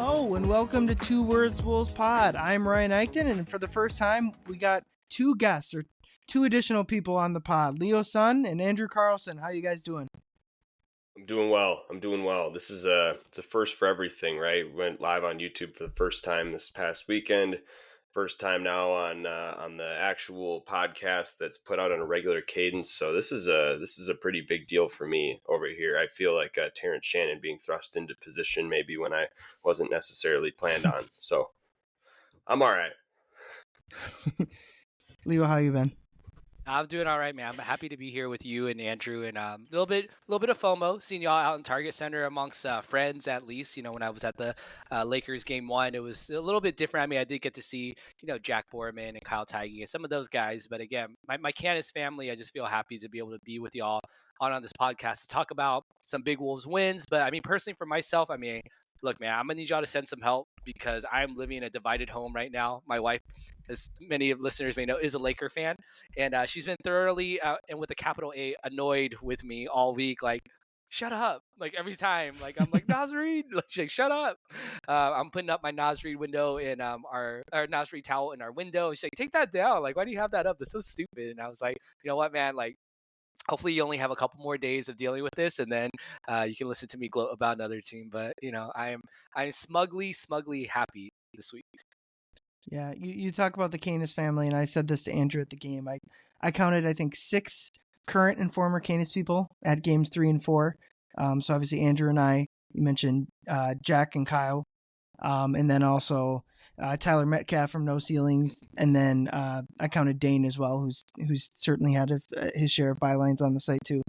Hello and welcome to Two Words Wolves Pod. I'm Ryan Eichten, and for the first time, we got two guests or two additional people on the pod. Leo Sun and Andrew Carlson. How you guys doing? I'm doing well. This is it's a first for everything, right? We went live on YouTube for the first time this past weekend. First time now on the actual podcast that's put out on a regular cadence. So this is a pretty big deal for me over here. I feel like Terrence Shannon being thrust into position maybe when I wasn't necessarily planned on. So I'm all right. Leo, how you been? I'm doing all right, man. I'm happy to be here with you and Andrew, and a little bit of FOMO, seeing y'all out in Target Center amongst friends. At least, when I was at the Lakers game one, it was a little bit different. I mean, I did get to see Jack Borman and Kyle Tighe and some of those guys, but again, my Canis family, I just feel happy to be able to be with y'all on this podcast to talk about some big Wolves wins. But I mean, personally, for myself, I mean, look, man, I'm gonna need y'all to send some help because I'm living in a divided home right now. My wife, as many of listeners may know, is a Laker fan, and she's been thoroughly and with a capital A annoyed with me all week. Like, shut up! Like every time, like I'm like Nasreed, like she's like, shut up. I'm putting up my Nasreed window in our Nasreed towel in our window. She's like, take that down. Like, why do you have that up? That's so stupid. And I was like, you know what, man? Like, hopefully you only have a couple more days of dealing with this, and then you can listen to me gloat about another team. But I'm smugly happy this week. Yeah, you talk about the Canis family, and I said this to Andrew at the game. I counted, I think, 6 current and former Canis people at games 3 and 4. So obviously Andrew and I, you mentioned Jack and Kyle, and then also Tyler Metcalf from No Ceilings, and then I counted Dane as well, who's certainly had his share of bylines on the site too.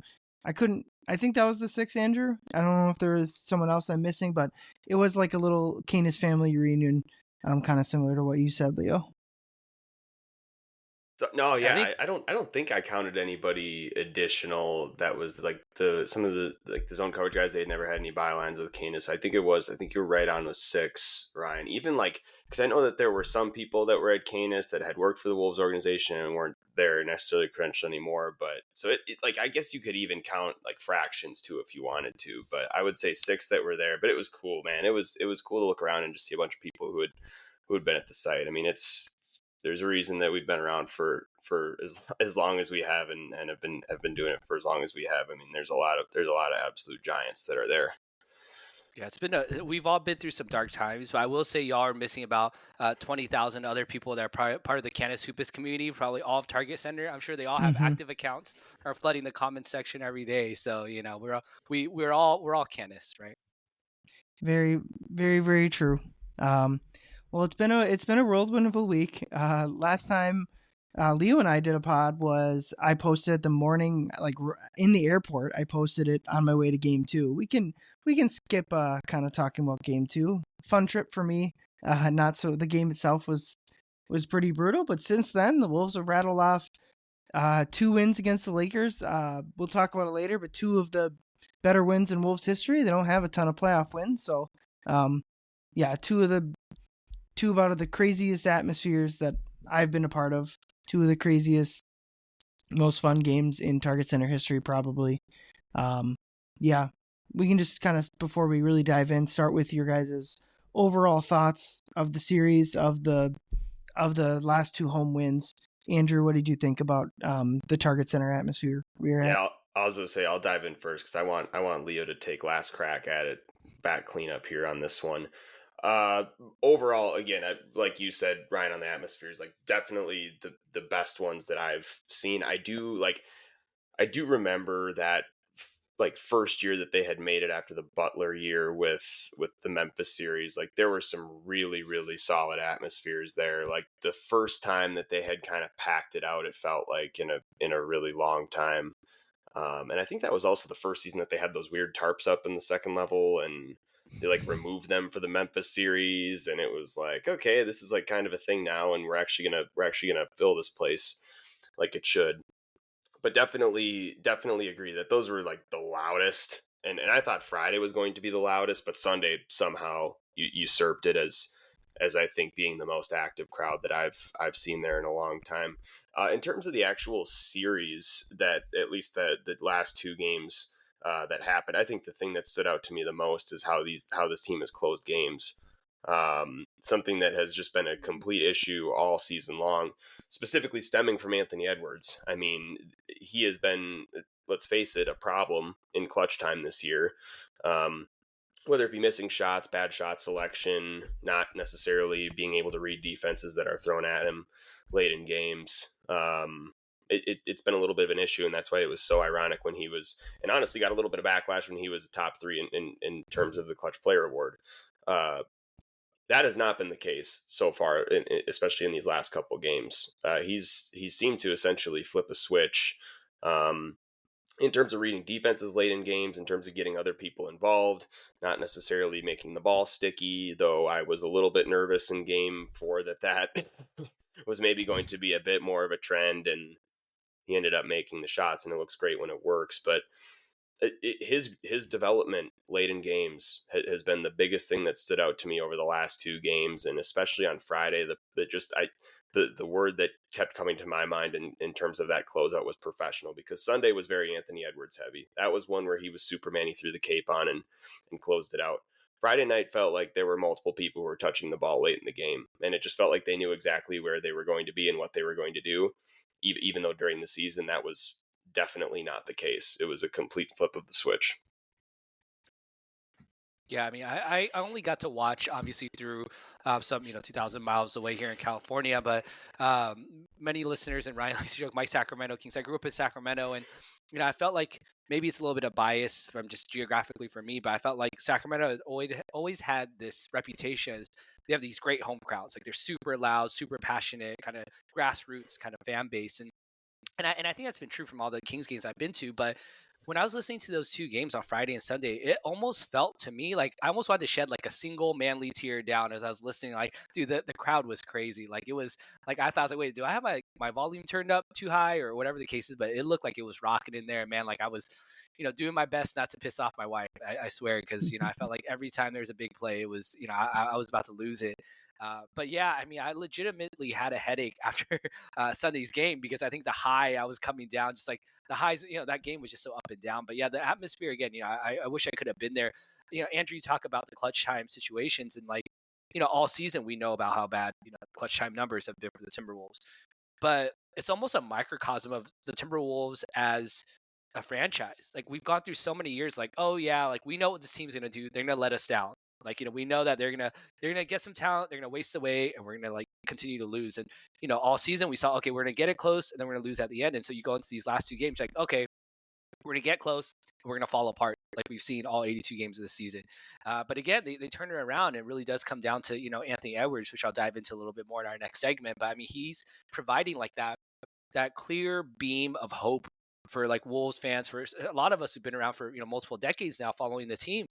I think that was the 6, Andrew. I don't know if there was someone else I'm missing, but it was like a little Canis family reunion. Kind of similar to what you said, Leo. So, no, yeah, I don't think I counted anybody additional that was like some of the zone coverage guys. They had never had any bylines with Canis. I think you're right on with 6, Ryan. Even like, because I know that there were some people that were at Canis that had worked for the Wolves organization and weren't there necessarily credentialed anymore. But so it like, I guess you could even count like fractions too if you wanted to. But I would say 6 that were there. But it was cool, man. It was cool to look around and just see a bunch of people who had been at the site. I mean, there's a reason that we've been around for as long as we have and have been doing it for as long as we have. I mean, there's a lot of absolute giants that are there. Yeah, we've all been through some dark times, but I will say y'all are missing about 20,000 other people that are part of the Canis Hoopus community, probably all of Target Center. I'm sure they all have active accounts, are flooding the comments section every day. So we're all Canis, right? Very, very, very true. Well, it's been a whirlwind of a week. Last time Leo and I did a pod was I posted it the morning, like in the airport. I posted it on my way to game 2. We can skip kind of talking about game 2. Fun trip for me. Not so. The game itself was pretty brutal, but since then the Wolves have rattled off 2 wins against the Lakers. We'll talk about it later, but 2 of the better wins in Wolves history. They don't have a ton of playoff wins, so yeah, 2 out of the craziest atmospheres that I've been a part of. 2 of the craziest, most fun games in Target Center history, probably. Yeah, we can just kind of, before we really dive in, start with your guys' overall thoughts of the series, of the last 2 home wins. Andrew, what did you think about the Target Center atmosphere we were at? Yeah, I was going to say I'll dive in first because I want Leo to take last crack at it, back cleanup here on this one. Overall, again, like you said, Ryan, on the atmospheres, like definitely the best ones that I've seen. I do remember that like first year that they had made it after the Butler year with the Memphis series. Like there were some really, really solid atmospheres there. Like the first time that they had kind of packed it out, it felt like in a really long time. And I think that was also the first season that they had those weird tarps up in the second level, and they like removed them for the Memphis series, and it was like, okay, this is like kind of a thing now, and we're actually gonna fill this place like it should. But definitely agree that those were like the loudest, and I thought Friday was going to be the loudest, but Sunday somehow usurped it as I think being the most active crowd that I've seen there in a long time. In terms of the actual series, that at least the last 2 games that happened, I think the thing that stood out to me the most is how this team has closed games. Something that has just been a complete issue all season long, specifically stemming from Anthony Edwards. I mean, he has been, let's face it, a problem in clutch time this year. Whether it be missing shots, bad shot selection, not necessarily being able to read defenses that are thrown at him late in games. It's been a little bit of an issue, and that's why it was so ironic when he was, and honestly got a little bit of backlash when he was top three in terms of the Clutch Player Award. That has not been the case so far, especially in these last couple of games. He's seemed to essentially flip a switch in terms of reading defenses late in games, in terms of getting other people involved, not necessarily making the ball sticky, though I was a little bit nervous in game 4 that was maybe going to be a bit more of a trend, and he ended up making the shots, and it looks great when it works. But his development late in games has been the biggest thing that stood out to me over the last 2 games, and especially on Friday. The word that kept coming to my mind in terms of that closeout was professional, because Sunday was very Anthony Edwards heavy. That was one where he was Superman. He threw the cape on and closed it out. Friday night felt like there were multiple people who were touching the ball late in the game, and it just felt like they knew exactly where they were going to be and what they were going to do, even though during the season that was definitely not the case. It was a complete flip of the switch. Yeah, I mean, I only got to watch, obviously, through some, 2,000 miles away here in California, but many listeners, and Ryan likes to joke, my Sacramento Kings. I grew up in Sacramento, and, I felt like maybe it's a little bit of bias from just geographically for me, but I felt like Sacramento had always had this reputation. They have these great home crowds. Like, they're super loud, super passionate, kind of grassroots kind of fan base. And I think that's been true from all the Kings games I've been to. But when I was listening to those 2 games on Friday and Sunday, it almost felt to me like I almost wanted to shed like a single manly tear down as I was listening. Like, dude, the crowd was crazy. Like, it was like, I thought, I was like, wait, do I have my volume turned up too high or whatever the case is? But it looked like it was rocking in there, man. Like, I was, doing my best not to piss off my wife. I swear, because I felt like every time there was a big play, it was, I was about to lose it. But yeah, I mean, I legitimately had a headache after Sunday's game, because I think the high I was coming down, just like the highs, that game was just so up and down. But yeah, the atmosphere again, I wish I could have been there. Andrew, you talk about the clutch time situations, and like, all season we know about how bad, clutch time numbers have been for the Timberwolves. But it's almost a microcosm of the Timberwolves as a franchise. Like, we've gone through so many years, like, oh yeah, like we know what this team's gonna do. They're gonna let us down. Like, we know that they're gonna get some talent, they're gonna waste away, and we're gonna like continue to lose. And all season we saw, okay, we're gonna get it close, and then we're gonna lose at the end. And so you go into these last 2 games, like, okay, we're gonna get close, and we're gonna fall apart, like we've seen all 82 games of the season. But again, they turn it around. It really does come down to Anthony Edwards, which I'll dive into a little bit more in our next segment. But I mean, he's providing like that clear beam of hope for like Wolves fans, for a lot of us who've been around for multiple decades now following the team.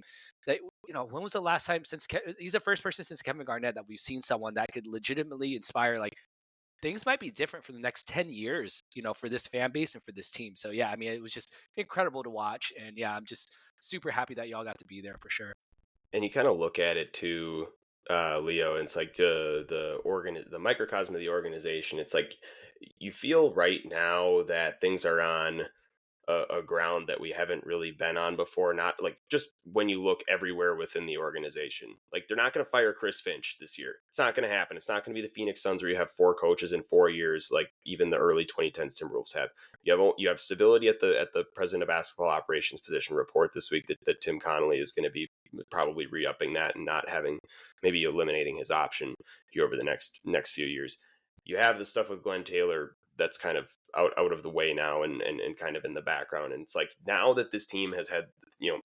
That when was the last time since he's the first person since Kevin Garnett that we've seen someone that could legitimately inspire like things might be different for the next 10 years, for this fan base and for this team. So yeah, I mean, it was just incredible to watch, and yeah, I'm just super happy that y'all got to be there for sure. And you kind of look at it too, Leo, and it's like the microcosm of the organization. It's like you feel right now that things are on a ground that we haven't really been on before. Not like just when you look everywhere within the organization, like they're not going to fire Chris Finch this year. It's not going to happen. It's not going to be the Phoenix Suns where you have 4 coaches in 4 years, like even the early 2010s Timberwolves have. You have stability at the president of basketball operations position. Report this week that Tim Connolly is going to be probably re-upping that and not having, maybe eliminating his option here over the next few years. You have the stuff with Glenn Taylor that's kind of out of the way now and kind of in the background. And it's like, now that this team has had,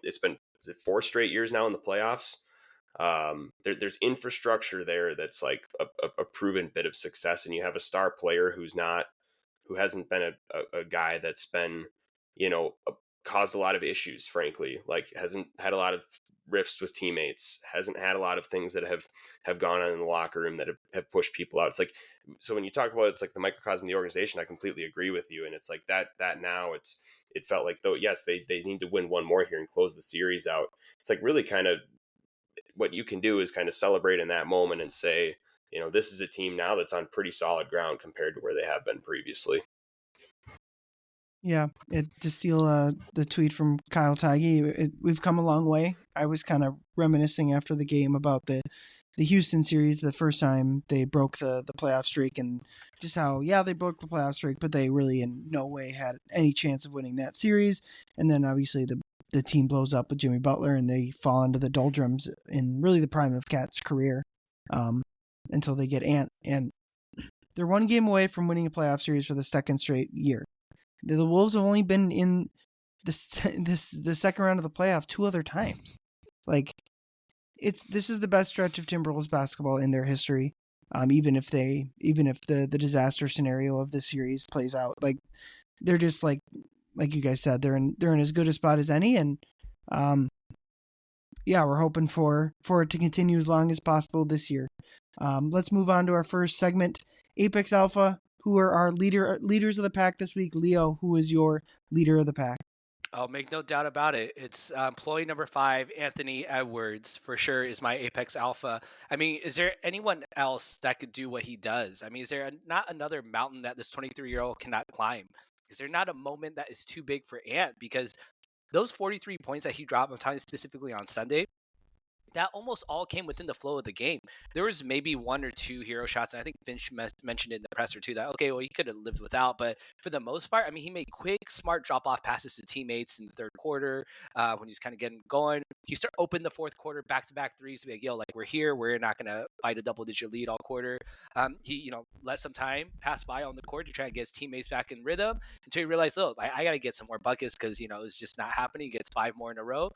it's been 4 straight years now in the playoffs. There's infrastructure there that's like a proven bit of success, and you have a star player who hasn't been a guy that's been, caused a lot of issues, frankly, like hasn't had a lot of rifts with teammates, hasn't had a lot of things that have gone on in the locker room that have pushed people out. It's like, so when you talk about it's like the microcosm of the organization, I completely agree with you. And it's like that now it felt like, though, yes, they need to win one more here and close the series out. It's like really kind of what you can do is kind of celebrate in that moment and say, this is a team now that's on pretty solid ground compared to where they have been previously. Yeah, to steal the tweet from Kyle Tighe, we've come a long way. I was kind of reminiscing after the game about the Houston series, the first time they broke the playoff streak, and just how they broke the playoff streak, but they really in no way had any chance of winning that series. And then obviously the team blows up with Jimmy Butler, and they fall into the doldrums in really the prime of Cat's career, until they get Ant, and they're one game away from winning a playoff series for the second straight year. The Wolves have only been in the second round of the playoff 2 other times. Like, this is the best stretch of Timberwolves basketball in their history. Even if the disaster scenario of the series plays out, like, they're just like you guys said, they're in as good a spot as any, and we're hoping for it to continue as long as possible this year. Let's move on to our first segment, Apex Alpha. Who are our leaders of the pack this week? Leo, who is your leader of the pack? I'll make no doubt about it. It's employee number 5, Anthony Edwards, for sure, is my Apex Alpha. I mean, is there anyone else that could do what he does? I mean, is there not another mountain that this 23-year-old cannot climb? Is there not a moment that is too big for Ant? Because those 43 points that he dropped, I'm talking specifically on Sunday, that almost all came within the flow of the game. There was maybe 1 or 2 hero shots, and I think Finch mentioned it in the presser too, that, okay, well, he could have lived without, but for the most part, I mean, he made quick, smart drop-off passes to teammates in the third quarter when he was kind of getting going. He opened the fourth quarter, back-to-back threes to be like, yo, like, we're here. We're not going to fight a double-digit lead all quarter. He, let some time pass by on the court to try and get his teammates back in rhythm until he realized, oh, I got to get some more buckets because, it's just not happening. He gets 5 more in a row.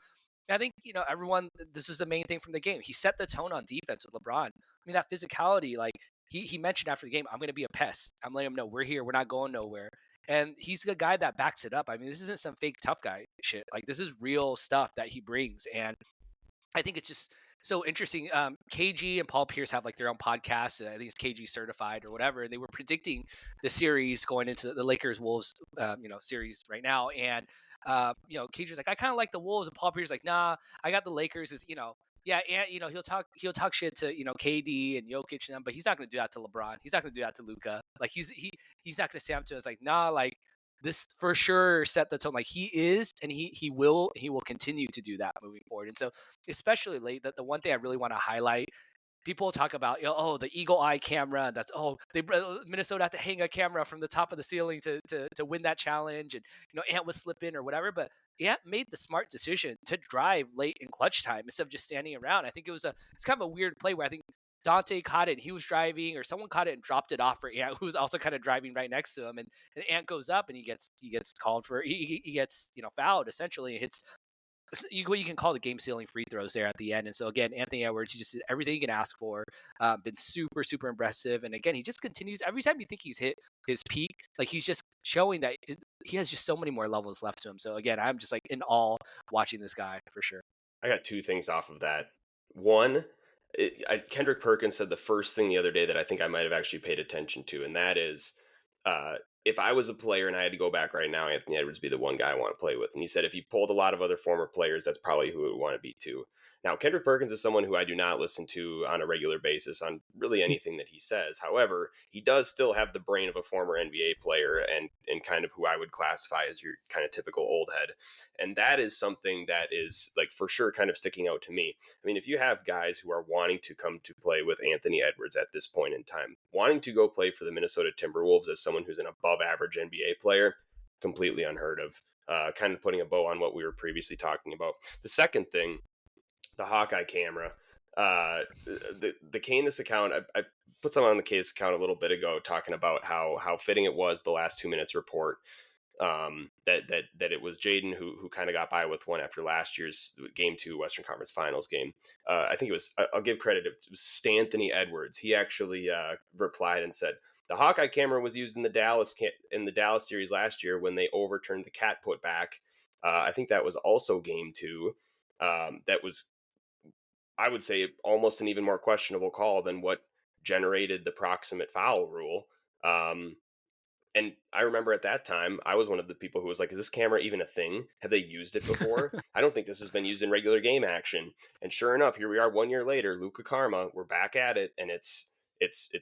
I think, everyone, this is the main thing from the game. He set the tone on defense with LeBron. I mean, that physicality, like he mentioned after the game, I'm going to be a pest. I'm letting him know we're here. We're not going nowhere. And he's the guy that backs it up. I mean, this isn't some fake tough guy shit. Like, this is real stuff that he brings. And I think it's just so interesting. KG and Paul Pierce have like their own podcast. I think it's KG certified or whatever. And they were predicting the series going into the Lakers Wolves, series right now. And KG's like, I kind of like the Wolves, and Paul Pierce's like, nah, I got the Lakers. Yeah, and he'll talk shit to KD and Jokic and them, but he's not going to do that to LeBron. He's not going to do that to Luka. Like he's not going to stand up to us like, nah, like this for sure set the tone. Like he is, and he will continue to do that moving forward. And so, especially late, that the one thing I really want to highlight. People talk about, the eagle eye camera. That's Minnesota have to hang a camera from the top of the ceiling to win that challenge, and Ant was slipping or whatever. But Ant made the smart decision to drive late in clutch time instead of just standing around. I think it's kind of a weird play where I think Dante caught it and he was driving, or someone caught it and dropped it off for Ant, who was also kind of driving right next to him, and Ant goes up and he gets called for he gets fouled essentially, and hits what you can call the game sealing free throws there at the end. And so again, Anthony Edwards, he just did everything you can ask for. Been super, super impressive. And again, he just continues every time you think he's hit his peak, like he's just showing that he has just so many more levels left to him. So again, I'm just like in awe watching this guy for sure. I got 2 things off of that. One, Kendrick Perkins said the first thing the other day that I think I might have actually paid attention to, and that is, if I was a player and I had to go back right now, Anthony Edwards would be the one guy I want to play with. And he said if he pulled a lot of other former players, that's probably who it would want to be too. Now, Kendrick Perkins is someone who I do not listen to on a regular basis on really anything that he says. However, he does still have the brain of a former NBA player and kind of who I would classify as your kind of typical old head. And that is something that is like for sure kind of sticking out to me. I mean, if you have guys who are wanting to come to play with Anthony Edwards at this point in time, wanting to go play for the Minnesota Timberwolves as someone who's an above average NBA player, completely unheard of. Kind of putting a bow on what we were previously talking about. The second thing, the Hawkeye camera, the Canis account, I put something on the Canis account a little bit ago talking about how fitting it was, the last 2 minutes report, that it was Jaden who kind of got by with one after last year's Game 2 Western Conference Finals game. I think it was, I'll give credit, it was Stanthony Edwards. He actually replied and said, the Hawkeye camera was used in the Dallas series last year when they overturned the cat put back. I think that was also Game 2. That was, I would say, almost an even more questionable call than what generated the proximate foul rule. And I remember at that time, I was one of the people who was like, is this camera even a thing? Have they used it before? I don't think this has been used in regular game action. And sure enough, here we are 1 year later, Luka Karma, we're back at it, and it's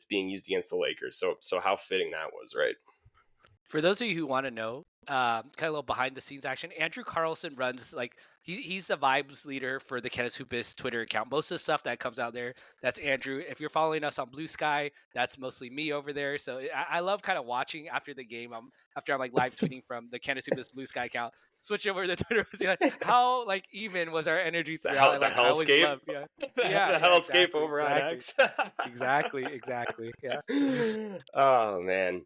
being used against the Lakers. So how fitting that was, right? For those of you who want to know, kind of a little behind the scenes action, Andrew Carlson runs like he's the vibes leader for the Canis Hoopus Twitter account. Most of the stuff that comes out there, that's Andrew. If you're following us on Blue Sky, that's mostly me over there. So I love kind of watching after the game. After I'm like live tweeting from the Canis Hoopus Blue Sky account, switch over to Twitter and see like how like even was our energy It's the throughout. the I always hellscape. love the yeah, hellscape exactly, over on exactly, X. exactly, yeah. Oh man.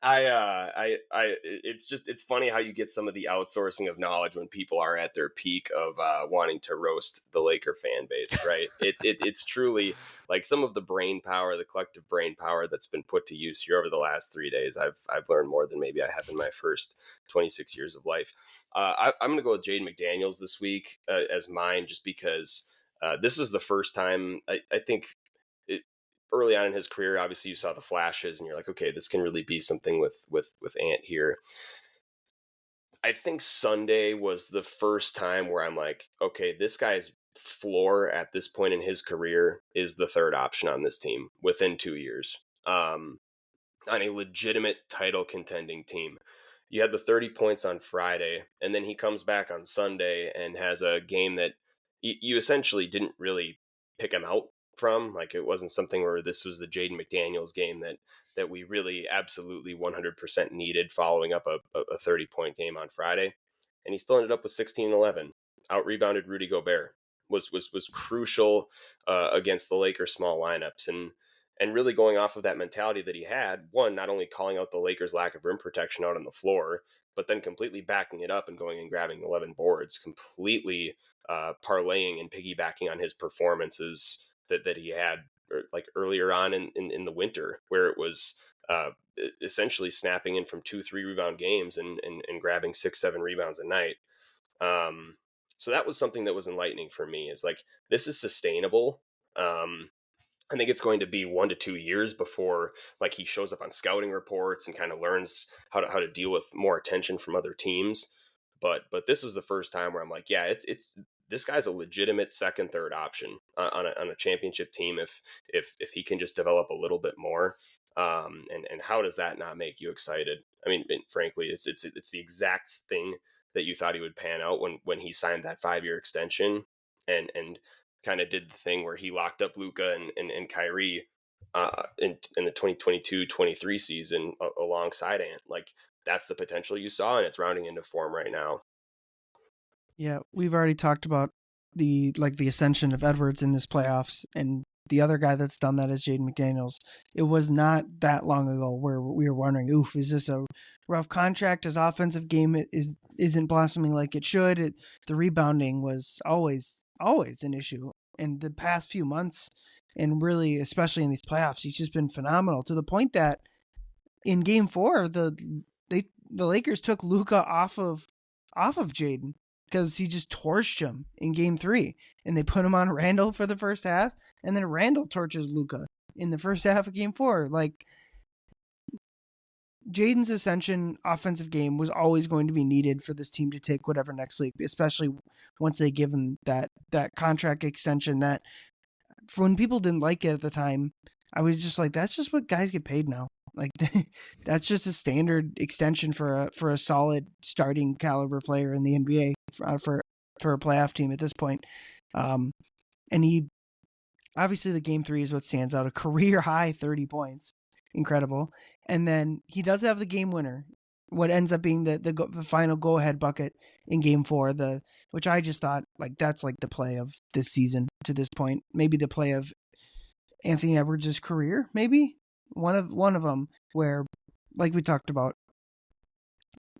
It's funny how you get some of the outsourcing of knowledge when people are at their peak of wanting to roast the Laker fan base, right? It's truly like some of the brain power, the collective brain power that's been put to use here over the last 3 days. I've learned more than maybe I have in my first 26 years of life. I'm going to go with Jaden McDaniels this week as mine, just because this is the first time I think. Early on in his career, obviously you saw the flashes and you're like, okay, this can really be something with Ant here. I think Sunday was the first time where I'm like, okay, this guy's floor at this point in his career is the third option on this team within 2 years. On a legitimate title contending team. You had the 30 points on Friday, and then he comes back on Sunday and has a game that you essentially didn't really pick him out from. Like, it wasn't something where this was the Jaden McDaniels game that we really absolutely 100% needed following up a 30-point game on Friday. And he still ended up with 16 and 11. Out-rebounded Rudy Gobert. Was crucial against the Lakers' small lineups. And really going off of that mentality that he had, one, not only calling out the Lakers' lack of rim protection out on the floor, but then completely backing it up and going and grabbing 11 boards, completely parlaying and piggybacking on his performances that he had like earlier on in the winter, where it was essentially snapping in from 2-3 rebound games and grabbing 6-7 rebounds a night. So that was something that was enlightening for me. Is like, this is sustainable. I think it's going to be 1 to 2 years before like he shows up on scouting reports and kind of learns how to deal with more attention from other teams. But this was the first time where I'm like, yeah, it's this guy's a legitimate second, third option on a championship team if he can just develop a little bit more. And how does that not make you excited? I mean, frankly, it's the exact thing that you thought he would pan out when he signed that 5-year extension and kind of did the thing where he locked up Luka and Kyrie in the 2022-23 season alongside Ant. Like, that's the potential you saw, and it's rounding into form right now. Yeah, we've already talked about the ascension of Edwards in this playoffs, and the other guy that's done that is Jaden McDaniels. It was not that long ago where we were wondering, oof, is this a rough contract? His offensive game isn't blossoming like it should. The rebounding was always an issue. In the past few months, and really especially in these playoffs, he's just been phenomenal, to the point that in Game 4, the Lakers took Luka off of Jaden because he just torched him in Game 3, and they put him on Randall for the first half, and then Randall torches Luka in the first half of Game 4. Like, Jaden's ascension offensive game was always going to be needed for this team to take whatever next leap, especially once they give him that contract extension that, for when people didn't like it at the time, I was just like, that's just what guys get paid now. Like, that's just a standard extension for a solid starting caliber player in the NBA for a playoff team at this point. And he, obviously the Game 3 is what stands out, a career high 30 points. Incredible. And then he does have the game winner, what ends up being the final go-ahead bucket in Game 4, which I just thought, like, that's like the play of this season to this point. Maybe the play of Anthony Edwards' career, maybe one of them, where, like we talked about,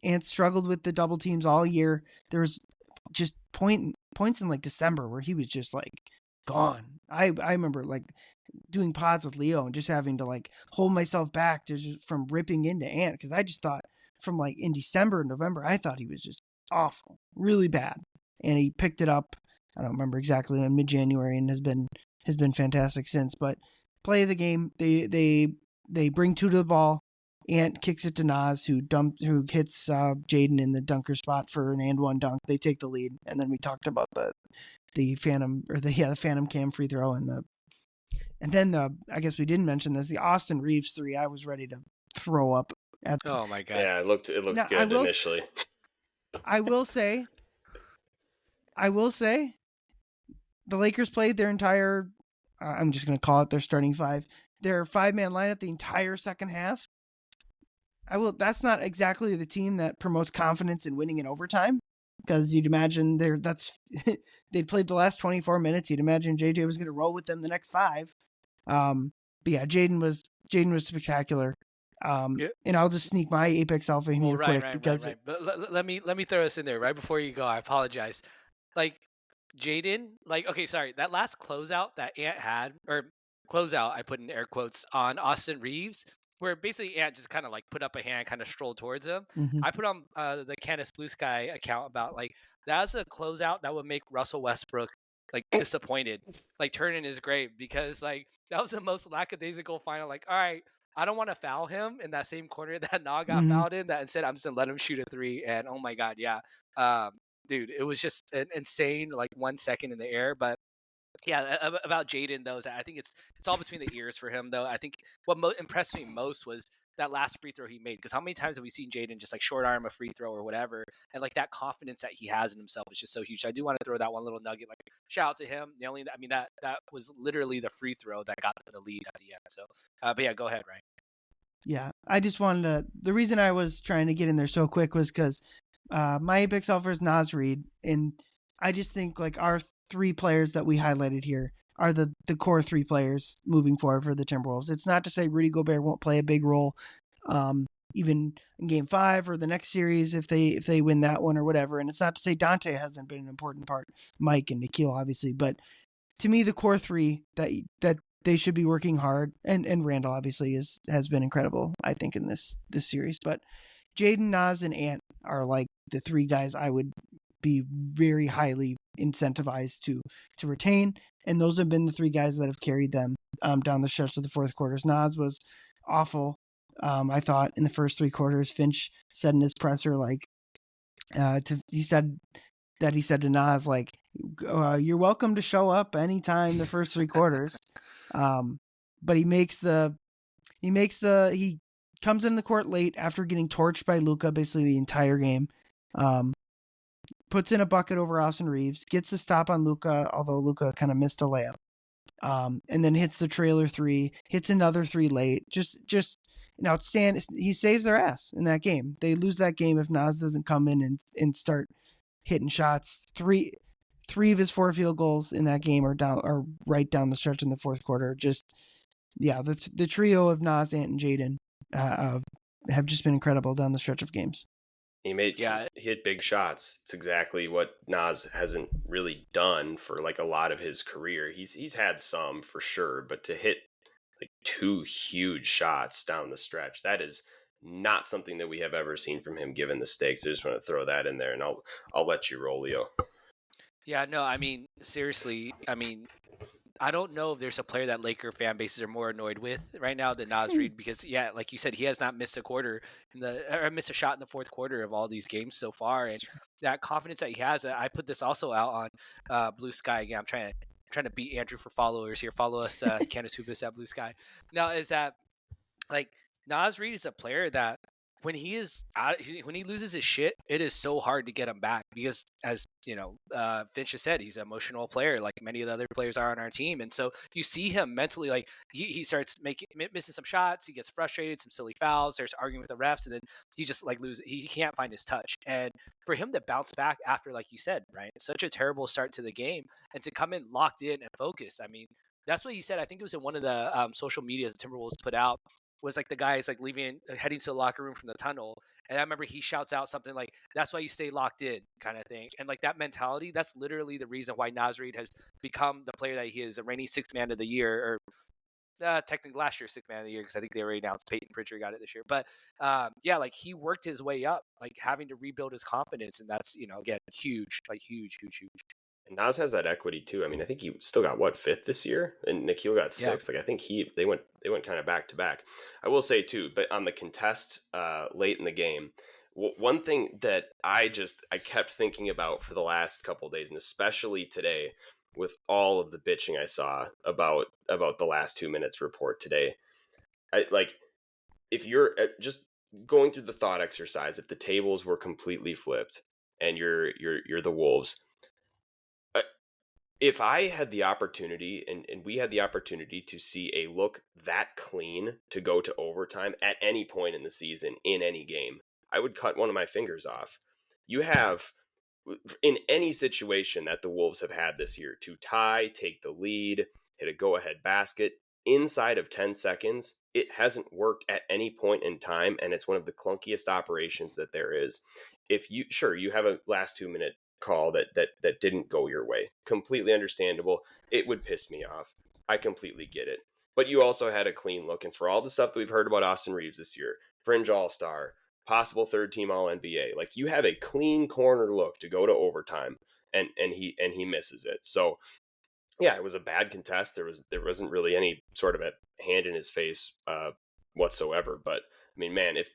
Ant struggled with the double teams all year. There was just points in like December where he was just like gone. I remember like doing pods with Leo and just having to like hold myself back from ripping into Ant, because I just thought from like in December and November, I thought he was just awful, really bad. And he picked it up, I don't remember exactly, in mid-January, and has been fantastic since. But play of the game, they bring two to the ball. Ant kicks it to Nas, who hits Jaden in the dunker spot for an and one dunk. They take the lead, and then we talked about the phantom cam free throw and then I guess we didn't mention this, the Austin Reeves 3. I was ready to throw up Oh my god. Yeah, it looked Now, good initially. I will say, the Lakers played their entire. I'm just going to call it their starting five. Their 5-man lineup the entire second half. That's not exactly the team that promotes confidence in winning in overtime, because you'd imagine they'd played the last 24 minutes. You'd imagine JJ was going to roll with them the next 5. But yeah, Jaden was spectacular. Yeah. And I'll just sneak my Apex Alpha in here quick because Right. But let me throw this in there right before you go. I apologize. Like Jaden, like okay, sorry, that last closeout that Ant had, or closeout, I put in air quotes on Austin Reeves, where basically Ant just kind of like put up a hand, kind of strolled towards him. Mhm. I put on the Candace Blue Sky account about like that's a closeout that would make Russell Westbrook like disappointed, like turn in his grave, because like that was the most lackadaisical final. Like, all right, I don't want to foul him in that same corner that Na got Mhm. fouled in. That instead I'm just gonna let him shoot a 3. And oh my god, yeah, dude, it was just an insane like 1 second in the air. But yeah, about Jaden though, is I think it's all between the ears for him though. I think what impressed me most was that last free throw he made, because how many times have we seen Jaden just like short arm a free throw or whatever, and like that confidence that he has in himself is just so huge. I do want to throw that one little nugget, like shout out to him. The only, I mean, that was literally the free throw that got the lead at the end. So, but yeah, go ahead, Ryan. Yeah, I just wanted to. The reason I was trying to get in there so quick was because my Apex Alpha is Naz Reid, and I just think like our 3 players that we highlighted here are the core 3 players moving forward for the Timberwolves. It's not to say Rudy Gobert won't play a big role, even in Game 5 or the next series if they win that one or whatever. And it's not to say Dante hasn't been an important part, Mike and Nikhil obviously, but to me the core 3 that they should be working hard, and Randall obviously has been incredible I think in this series, but Jaden, Naz, and Ant are like the 3 guys I would be very highly incentivized to retain, and those have been the 3 guys that have carried them down the stretch of the fourth quarters. Naz was awful. I thought in the first 3 quarters. Finch said in his presser like he said to Naz like, "You're welcome to show up anytime the first 3 quarters." But he comes in the court late after getting torched by Luka basically the entire game. Puts in a bucket over Austin Reeves, gets a stop on Luka, although Luka kind of missed a layup. And then hits the trailer 3, hits another 3 late. Just an outstanding. He saves their ass in that game. They lose that game if Naz doesn't come in and start hitting shots. Three of his 4 field goals in that game are right down the stretch in the fourth quarter. Just yeah, the trio of Naz, Ant, and Jaden have just been incredible down the stretch of games. He hit big shots. It's exactly what Nas hasn't really done for like a lot of his career. He's had some for sure, but to hit like 2 huge shots down the stretch, that is not something that we have ever seen from him given the stakes. I just want to throw that in there, and I'll let you roll, Leo. Yeah, no, I mean, seriously, I mean, I don't know if there's a player that Laker fan bases are more annoyed with right now than Naz Reid, because yeah, like you said, he has not missed a quarter or missed a shot in the fourth quarter of all these games so far, and that confidence that he has. I put this also out on Blue Sky again. I'm trying to beat Andrew for followers here. Follow us, Candace Hubis at Blue Sky. Now is that like Naz Reid is a player that when he is out, when he loses his shit, it is so hard to get him back, because as you know, Finch has said, he's an emotional player like many of the other players are on our team. And so you see him mentally, like he starts missing some shots, he gets frustrated, some silly fouls, starts arguing with the refs, and then he just like he can't find his touch. And for him to bounce back after, like you said, right, such a terrible start to the game, and to come in locked in and focused, I mean, that's what he said. I think it was in one of the social medias the Timberwolves put out, was like the guys like leaving, heading to the locker room from the tunnel. And I remember he shouts out something like, "That's why you stay locked in," kind of thing. And like that mentality, that's literally the reason why Naz Reid has become the player that he is, a reigning 6th man of the year, or technically last year's 6th man of the year, because I think they already announced Peyton Pritchard got it this year. But yeah, like he worked his way up, like having to rebuild his confidence. And that's, again, huge, like huge. And Nas has that equity too. I mean, I think he still got 5th this year, and Nikhil got 6th. Like I think they went kind of back to back. I will say too, but on the contest late in the game, one thing that I kept thinking about for the last couple of days, and especially today, with all of the bitching I saw about the last 2 minutes report today, I like if you're just going through the thought exercise, if the tables were completely flipped and you're the Wolves, uh, if I had the opportunity and we had the opportunity to see a look that clean to go to overtime at any point in the season in any game, I would cut one of my fingers off. You have, in any situation that the Wolves have had this year, to tie, take the lead, hit a go-ahead basket inside of 10 seconds, it hasn't worked at any point in time, and it's one of the clunkiest operations that there is. If you you have a last 2 minute call that didn't go your way, completely understandable. It would piss me off. I completely get it. But you also had a clean look, and for all the stuff that we've heard about Austin Reeves this year, fringe all-star, possible third team all NBA. Like, you have a clean corner look to go to overtime, and he misses it. So yeah, it was a bad contest. There wasn't really any sort of a hand in his face whatsoever. But I mean, man, if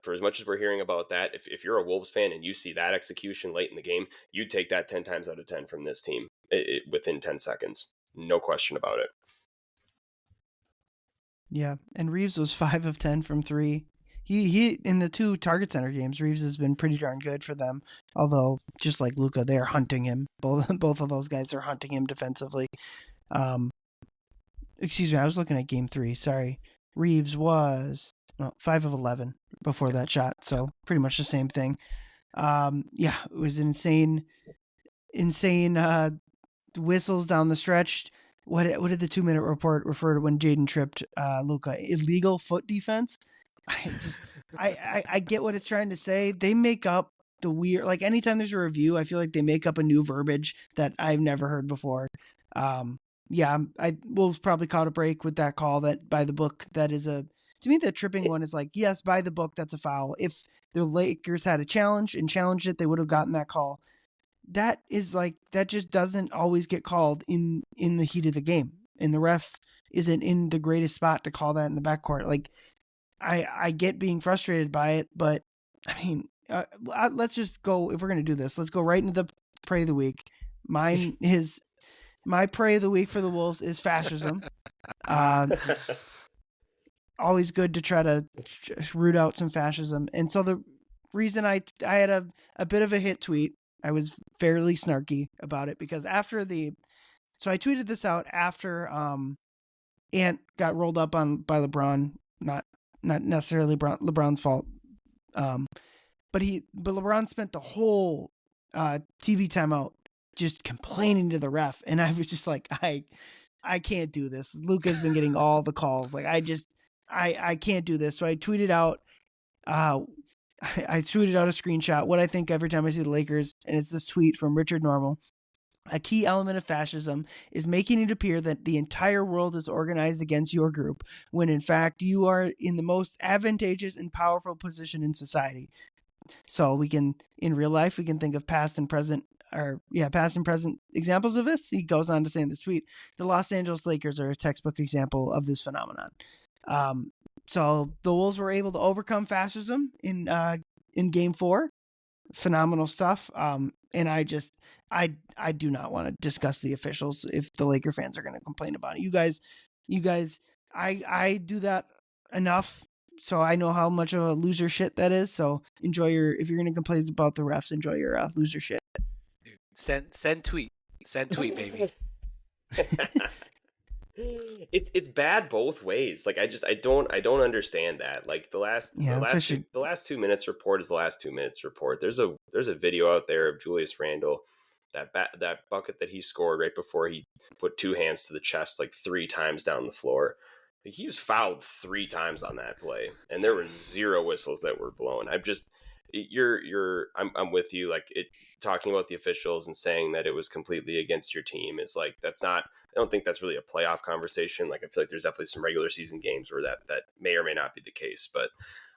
for as much as we're hearing about that, if you're a Wolves fan and you see that execution late in the game, you'd take that 10 times out of 10 from this team within 10 seconds. No question about it. Yeah, and Reeves was 5 of 10 from 3. He in the 2 target center games, Reeves has been pretty darn good for them. Although, just like Luka, they're hunting him. Both of those guys are hunting him defensively. Excuse me, I was looking at game 3. Sorry, Reeves was 5 of 11 before that shot, so pretty much the same thing. Yeah, it was insane whistles down the stretch. What did the 2-minute report refer to when Jaden tripped Luka? Illegal foot defense. I get what it's trying to say. They make up the weird, like, anytime there's a review, I feel like they make up a new verbiage that I've never heard before. Yeah, Wolves probably caught a break with that call that by the book. That is to me, the tripping one is like, yes, by the book, that's a foul. If the Lakers had a challenge and challenged it, they would have gotten that call. That is like, that just doesn't always get called in the heat of the game. And the ref isn't in the greatest spot to call that in the backcourt. Like, I get being frustrated by it, but I mean, let's just go, if we're going to do this, let's go right into the prey of the week. My prey of the week for the Wolves is fascism. Always good to try to root out some fascism. And so the reason I had a bit of a hit tweet, I was fairly snarky about it because so I tweeted this out after Ant got rolled up on by LeBron, not necessarily LeBron's fault. But LeBron spent the whole TV timeout just complaining to the ref, and I was just like, I can't do this. Luka's been getting all the calls. Like, I can't do this. So I tweeted out I tweeted out a screenshot, what I think every time I see the Lakers, and it's this tweet from Richard Normal. A key element of fascism is making it appear that the entire world is organized against your group, when in fact you are in the most advantageous and powerful position in society. So we can, in real life, we can think of past and present examples of this. He goes on to say in this tweet, the Los Angeles Lakers are a textbook example of this phenomenon. So the Wolves were able to overcome fascism in Game 4. Phenomenal stuff. And I do not want to discuss the officials if the Laker fans are going to complain about it. You guys, I do that enough, so I know how much of a loser shit that is. So if you're going to complain about the refs, enjoy your loser shit. Send tweet, baby. It's bad both ways. Like, I don't understand that. Like, the last 2 minutes report is the last 2 minutes report. There's a video out there of Julius Randle, that bucket that he scored right before he put 2 hands to the chest like 3 times down the floor. He was fouled 3 times on that play, and there were 0 whistles that were blown. I'm with you. Like, talking about the officials and saying that it was completely against your team is like, that's not. I don't think that's really a playoff conversation. Like, I feel like there's definitely some regular season games where that may or may not be the case. But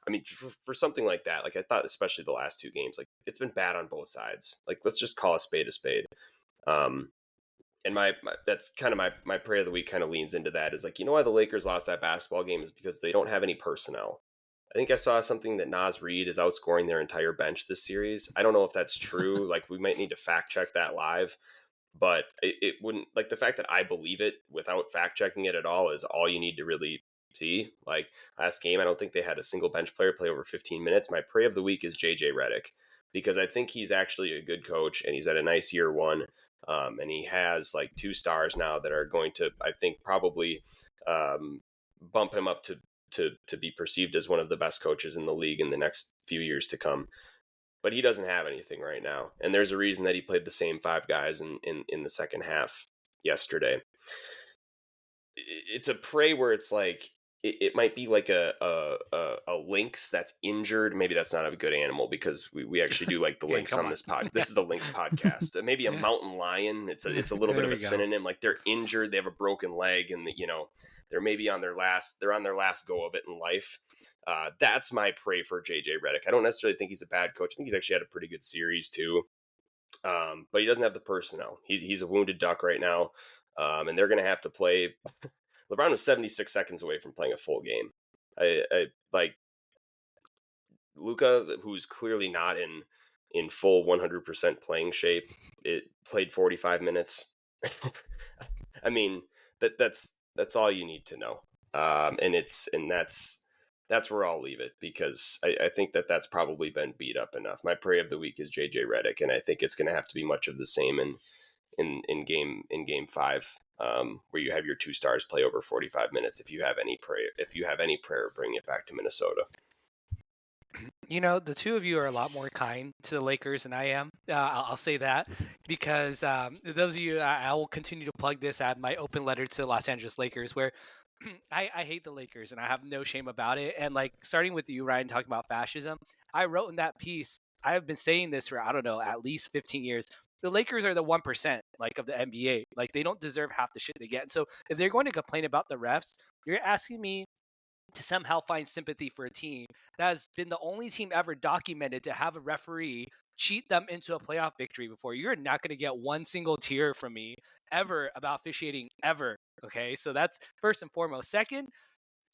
I mean, for something like that, like, I thought, especially the last 2 games, like, it's been bad on both sides. Like, let's just call a spade a spade. And my that's kind of my prey of the week kind of leans into that, is like, you know why the Lakers lost that basketball game is because they don't have any personnel. I think I saw something that Naz Reid is outscoring their entire bench this series. I don't know if that's true. Like, we might need to fact check that live, but it wouldn't, like, the fact that I believe it without fact checking it at all is all you need to really see, like last game, I don't think they had a single bench player play over 15 minutes. My prey of the week is JJ Redick, because I think he's actually a good coach and he's at a nice year one. And he has like 2 stars now that are going to, I think, probably bump him up to be perceived as one of the best coaches in the league in the next few years to come. But he doesn't have anything right now. And there's a reason that he played the same 5 guys in the second half yesterday. It's a prey where it's like, it might be like a lynx that's injured. Maybe that's not a good animal, because we actually do like the lynx on this pod. This is a lynx podcast. Maybe a mountain lion. It's a little bit of a synonym. Like they're injured, they have a broken leg, and they're maybe on their last go of it in life. That's my prey for JJ Redick. I don't necessarily think he's a bad coach. I think he's actually had a pretty good series too. But he doesn't have the personnel. He's a wounded duck right now. And they're going to have to play. LeBron was 76 seconds away from playing a full game. I like Luka, who's clearly not in full 100% playing shape. It played 45 minutes. I mean, that's all you need to know. And that's where I'll leave it, because I think that's probably been beat up enough. My prey of the week is JJ Redick, and I think it's going to have to be much of the same in game 5, where you have your 2 stars play over 45 minutes. If you have any prayer, bring it back to Minnesota. The two of you are a lot more kind to the Lakers than I am. I'll say that, because those of you, I will continue to plug this at my open letter to the Los Angeles Lakers, where I hate the Lakers and I have no shame about it. And like, starting with you, Ryan, talking about fascism, I wrote in that piece, I have been saying this for, I don't know, at least 15 years. The Lakers are the 1%, like, of the NBA. Like, they don't deserve half the shit they get. And so if they're going to complain about the refs, you're asking me to somehow find sympathy for a team that has been the only team ever documented to have a referee cheat them into a playoff victory before. You're not going to get one single tear from me ever about officiating ever. Okay, so that's first and foremost. Second,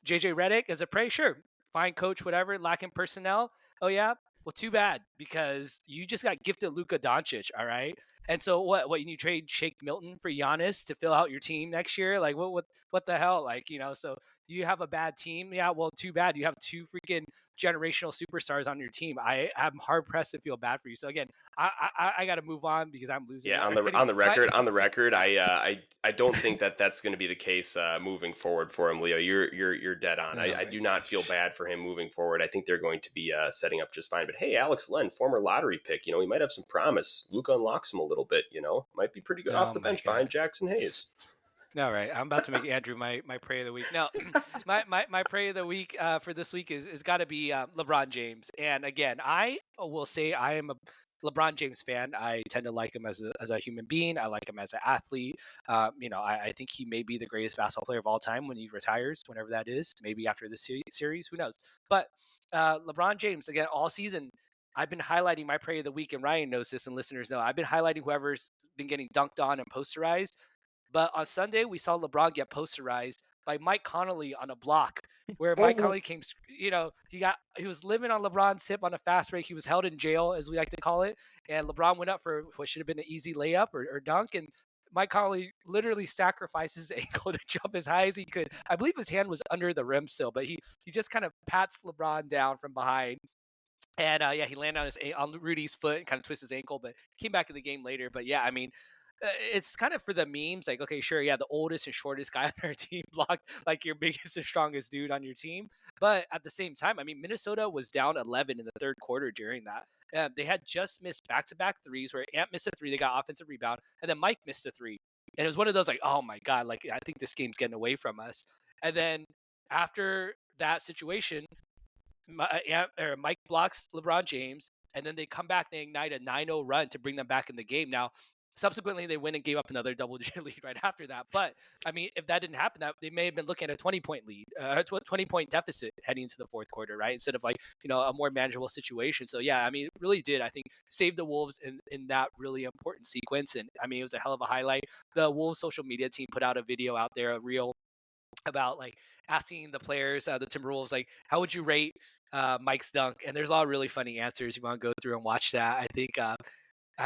JJ Redick as a prey, sure, fine coach, whatever, lacking personnel. Oh yeah, well, too bad, because you just got gifted Luka Doncic, all right? And so what you trade Shake Milton for Giannis to fill out your team next year? Like what the hell? Like, so you have a bad team. Yeah, well, too bad. You have 2 freaking generational superstars on your team. I'm hard pressed to feel bad for you. So again, I got to move on because I'm losing. Yeah, on the record, I don't think that's going to be the case moving forward for him, Leo. You're dead on. I do not feel bad for him moving forward. I think they're going to be setting up just fine. But hey, Alex Len, former lottery pick, he might have some promise. Luka unlocks him a little bit. Might be pretty good off the bench behind Jackson Hayes. No, right. I'm about to make Andrew my prey of the week. Now, my prey of the week for this week is got to be LeBron James. And again, I will say I am a LeBron James fan. I tend to like him as a human being. I like him as an athlete. I think he may be the greatest basketball player of all time when he retires, whenever that is. Maybe after this series, who knows? But LeBron James, again, all season, I've been highlighting my prey of the week, and Ryan knows this, and listeners know. I've been highlighting whoever's been getting dunked on and posterized. But on Sunday, we saw LeBron get posterized by Mike Conley on a block, where Mike Conley came, he was living on LeBron's hip on a fast break. He was held in jail, as we like to call it. And LeBron went up for what should have been an easy layup or dunk. And Mike Conley literally sacrificed his ankle to jump as high as he could. I believe his hand was under the rim still, but he just kind of pats LeBron down from behind. And he landed on Rudy's foot and kind of twisted his ankle, but came back in the game later. But yeah, I mean, it's kind of for the memes, like, okay, sure, yeah, the oldest and shortest guy on our team blocked like your biggest and strongest dude on your team. But at the same time, I mean, Minnesota was down 11 in the third quarter during that. They had just missed back-to-back threes, where Ant missed a 3, they got offensive rebound, and then Mike missed a 3. And it was one of those, like, oh my God, like, I think this game's getting away from us. And then after that situation, Mike blocks LeBron James, and then they come back, they ignite a 9-0 run to bring them back in the game. Now, subsequently, they went and gave up another double-digit lead right after that. But, I mean, if that didn't happen, they may have been looking at a 20-point lead, a 20-point deficit heading into the fourth quarter, right? Instead of, like, a more manageable situation. So, yeah, I mean, it really did, I think, save the Wolves in that really important sequence. And, I mean, it was a hell of a highlight. The Wolves social media team put out a video out there, a reel, about, like, asking the players, the Timberwolves, like, how would you rate Mike's dunk? And there's a lot of really funny answers. You want to go through and watch that. I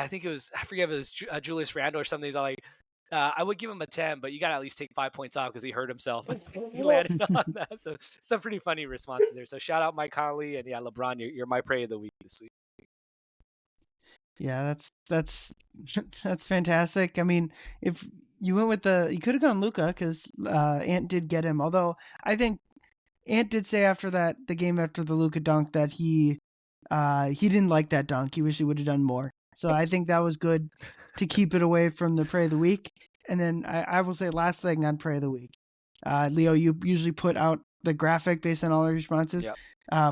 think it was, I forget if it was Julius Randle or something. He's all like, I would give him a 10, but you got to at least take 5 points off because he hurt himself. He landed on that. So some pretty funny responses there. So shout out Mike Conley, and yeah, LeBron, you're my prey of the week this week. Yeah, that's that's fantastic. I mean, if you went with you could have gone Luka because Ant did get him. Although I think Ant did say after the game after the Luka dunk that he didn't like that dunk. He wished he would have done more. So I think that was good to keep it away from the Prey of the Week. And then I will say last thing on Prey of the Week. Leo, you usually put out the graphic based on all the responses. Yep.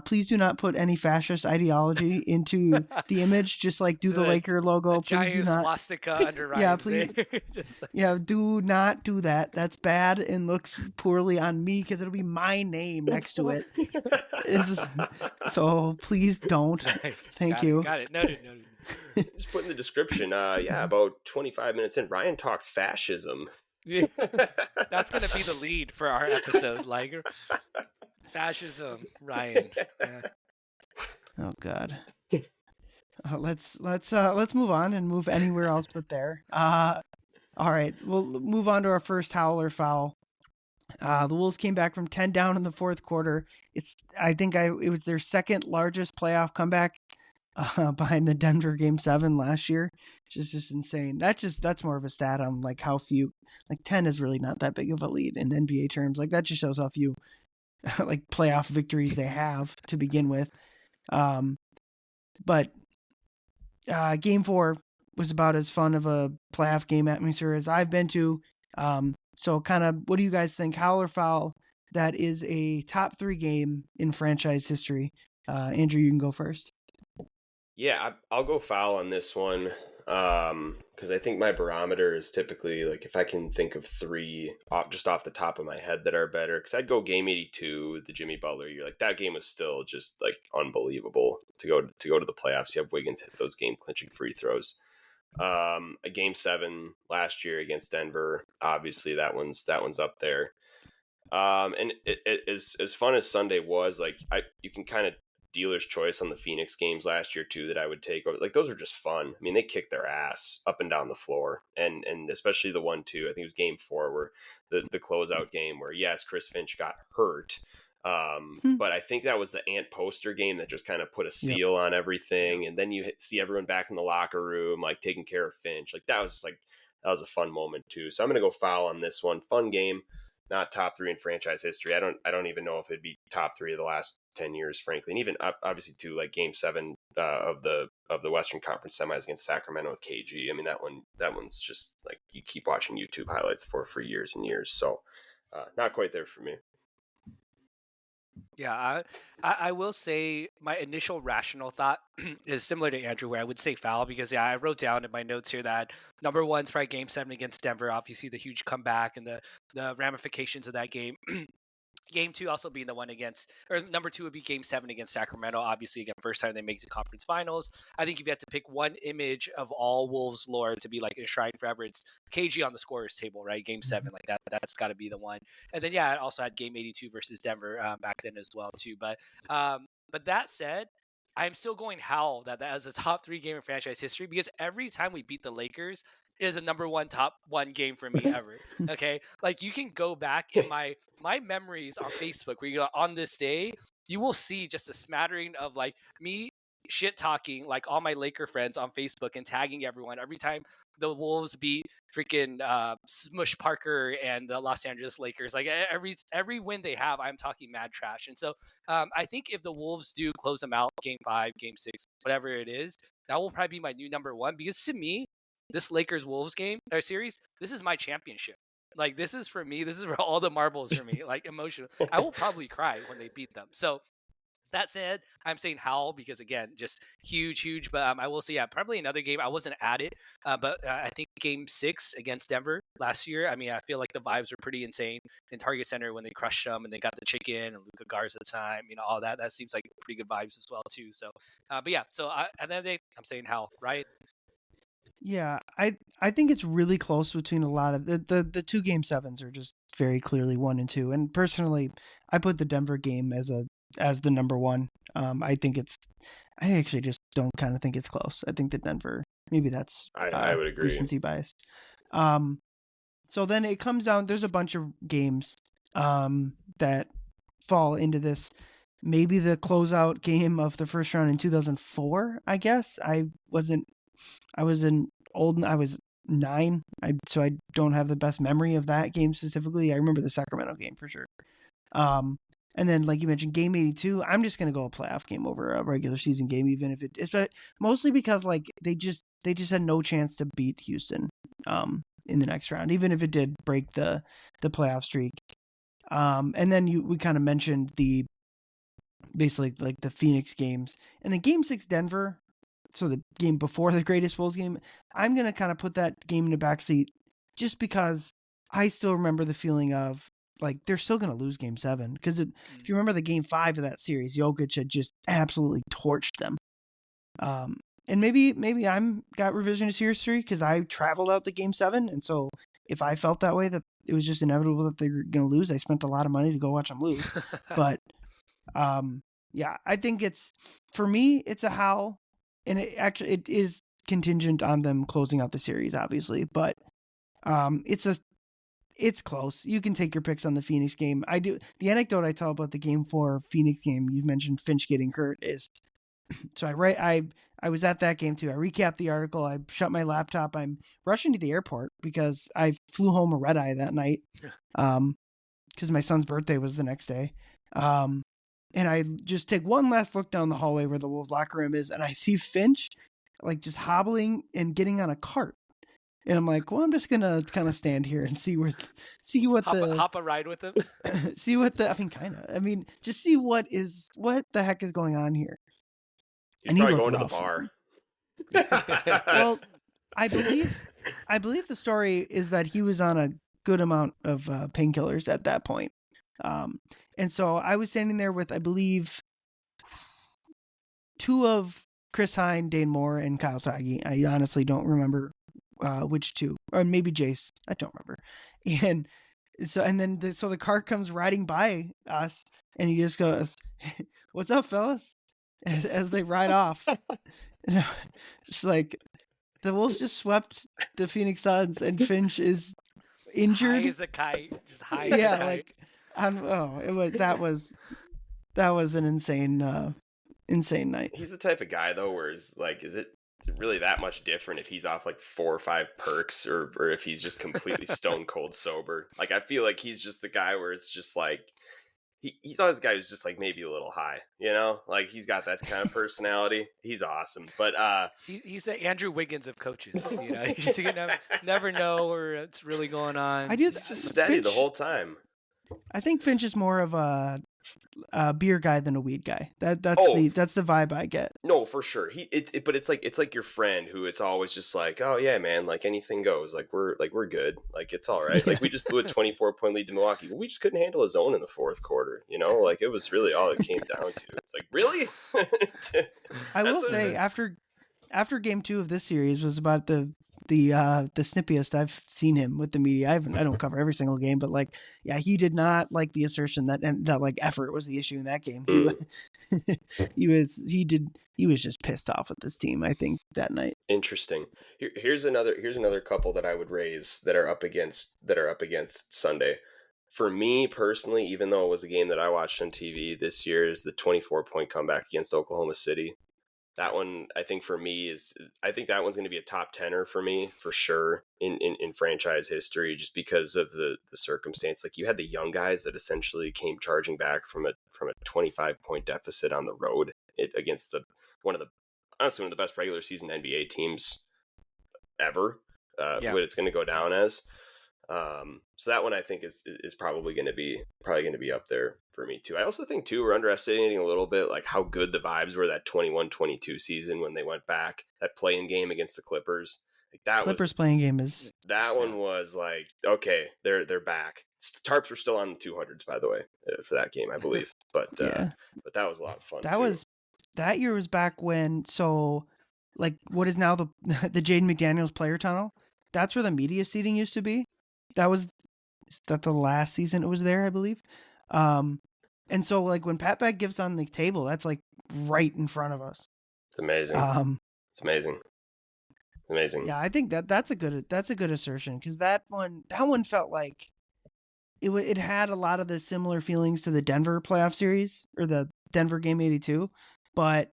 Please do not put any fascist ideology into the image. Just like do the Laker logo. Please do not. Swastika under Ryan's Yeah, please. Yeah, do not do that. That's bad and looks poorly on me because it'll be my name next to it. So please don't. Thank you. Got it. Noted. Just put in the description. About 25 minutes in, Ryan talks fascism. That's gonna be the lead for our episode, like fascism, Ryan. Yeah. Oh God. Let's move on and move anywhere else but there. All right, we'll move on to our first howl or foul. The Wolves came back from 10 down in the fourth quarter. It was their second largest playoff comeback behind the Denver Game 7 last year, which is just insane. That's more of a stat on like how few, like 10 is really not that big of a lead in NBA terms. Like that just shows how few like playoff victories they have to begin with. But Game 4 was about as fun of a playoff game atmosphere as I've been to. So kind of, what do you guys think? Howl or foul? That is a top 3 game in franchise history. Andrew, you can go first. Yeah, I'll go foul on this one because I think my barometer is typically like if I can think of 3 just off the top of my head that are better. Because I'd go Game 82, the Jimmy Butler year. Like that game was still just like unbelievable to go to the playoffs. You have Wiggins hit those game clinching free throws. A Game 7 last year against Denver. Obviously, that one's up there. And it as fun as Sunday was, like you can kind of dealer's choice on the Phoenix games last year too that I would take. Like those were just fun. I mean, they kicked their ass up and down the floor, and especially the 1-2. I think it was Game 4 where the closeout game where yes, Chris Finch got hurt. But I think that was the Ant poster game that just kind of put a seal on everything. And then you see everyone back in the locker room, like taking care of Finch. Like that was a fun moment too. So I'm going to go foul on this one. Fun game, not top 3 in franchise history. I don't even know if it'd be top 3 of the last 10 years, frankly. And even obviously too, like Game 7 of the Western Conference semis against Sacramento with KG. I mean, that one's just like you keep watching YouTube highlights for years and years. So not quite there for me. Yeah, I will say my initial rational thought is similar to Andrew, where I would say foul because I wrote down in my notes here that number 1's probably Game 7 against Denver. Obviously, the huge comeback and the ramifications of that game. Game 2 also being the one against, or number 2 would be Game 7 against Sacramento. Obviously, again, first time they make the conference finals. I think if you had to pick one image of all Wolves lore to be like enshrined forever, it's KG on the scorer's table, right? Game 7, like that's got to be the one. And then I also had Game 82 versus Denver back then as well too. But that said, I'm still going howl that is a top 3 game in franchise history because every time we beat the Lakers, is a number 1 top 1 game for me ever. Okay, like you can go back in my memories on Facebook where you go on this day, you will see just a smattering of like me shit talking like all my Laker friends on Facebook and tagging everyone every time the Wolves beat freaking Smush Parker and the Los Angeles Lakers. Like every win they have, I'm talking mad trash. And so I think if the Wolves do close them out, Game 5, Game 6, whatever it is, that will probably be my new number 1 because to me, this Lakers Wolves game or series, this is my championship. Like this is for me. This is for all the marbles for me. Like emotional. I will probably cry when they beat them. So that said, I'm saying howl because again, just huge. But I will say, probably another game. I wasn't at it, but I think Game 6 against Denver last year. I mean, I feel like the vibes were pretty insane in Target Center when they crushed them and they got the chicken and Luka Garza time. You know, all that. That seems like pretty good vibes as well too. So, but yeah. So at the end of the day, I'm saying howl, right? Yeah, I think it's really close between a lot of the 2 Game 7s are just very clearly 1 and 2. And personally, I put the Denver game as the number 1. I actually just don't kind of think it's close. I think that Denver, maybe that's I would agree. recency bias. So then it comes down. There's a bunch of games that fall into this. Maybe the closeout game of the first round in 2004. I guess I was 9. So I don't have the best memory of that game specifically. I remember the Sacramento game for sure. And then, like you mentioned, game 82. I'm just gonna go a playoff game over a regular season game, even if it's mostly because like they just had no chance to beat Houston in the next round, even if it did break the playoff streak. And then we kind of mentioned basically like the Phoenix games, and then Game 6 Denver. So the game before the Greatest Bulls game, I'm gonna kind of put that game in the backseat just because I still remember the feeling of like they're still gonna lose Game 7 because if you remember the Game 5 of that series, Jokic had just absolutely torched them. And maybe I'm got revisionist history because I traveled out the Game 7, and so if I felt that way that it was just inevitable that they were gonna lose, I spent a lot of money to go watch them lose. But yeah, I think for me it's a how. And it is contingent on them closing out the series, obviously, but it's close. You can take your picks on the Phoenix game. I do. The anecdote I tell about the Game 4 Phoenix game, you've mentioned Finch getting hurt, is so I was at that game too. I recapped the article. I shut my laptop. I'm rushing to the airport because I flew home a red eye that night, because my son's birthday was the next day. And I just take one last look down the hallway where the Wolves locker room is, and I see Finch like just hobbling and getting on a cart. And I'm like, well, I'm just gonna kind of stand here and hop a ride with him. just see what the heck is going on here. He's probably going to the bar. Well, I believe the story is that he was on a good amount of painkillers at that point. And so I was standing there with, I believe, 2 of Chris Hine, Dane Moore, and Kyle Sagi. I honestly don't remember which 2, or maybe Jace. I don't remember. And so, and then the car comes riding by us, and he just goes, "What's up, fellas?" As they ride off. Just like the Wolves just swept the Phoenix Suns, and Finch is injured. High as a kite, just high as a kite. Like. That was an insane night. He's the type of guy though where it's like, is it really that much different if he's off like 4 or 5 perks or if he's just completely stone cold sober? Like I feel like he's just the guy where it's just like he's always the guy who's just like maybe a little high, you know? Like he's got that kind of personality. He's awesome. But he's the Andrew Wiggins of coaches, you know. You never know where it's really going on. He's just steady Finch, the whole time. I think Finch is more of a beer guy than a weed guy. That's the vibe I get. No, for sure. But it's like your friend who it's always just like, oh yeah, man, like anything goes. Like we're good. Like it's all right. Like we just blew a 24-point lead to Milwaukee, but we just couldn't handle a zone in the 4th quarter. You know, like it was really all it came down to. It's like really. I will say after game 2 of this series was about the snippiest I've seen him with the media. I don't cover every single game, but like, yeah, he did not like the assertion that like effort was the issue in that game. He was just pissed off with this team, I think, that night. Interesting. Here's another couple that I would raise that are up against Sunday. For me personally, even though it was a game that I watched on TV this year, is the 24-point comeback against Oklahoma City. That one, I think for me I think that one's going to be a top 10er for me for sure in franchise history, just because of the circumstance. Like you had the young guys that essentially came charging back from a 25-point deficit on the road against one of the best regular season NBA teams ever. What it's going to go down as. So that one I think is probably going to be up there for me too. I also think too we're underestimating a little bit like how good the vibes were that 21-22 season when they went back, that play-in game against the Clippers. Like that Clippers playing game is one was like, okay, they're back. Tarps were still on the 200s, by the way, for that game, I believe. But but that was a lot of fun. That year was back when, so like what is now the Jaden McDaniels player tunnel. That's where the media seating used to be. Is that the last season it was there, I believe. And so like when Pat Beck gives on the table, that's like right in front of us. It's amazing. It's amazing. Amazing. Yeah, I think that's a good assertion, because that one felt like it had a lot of the similar feelings to the Denver playoff series, or the Denver game 82, but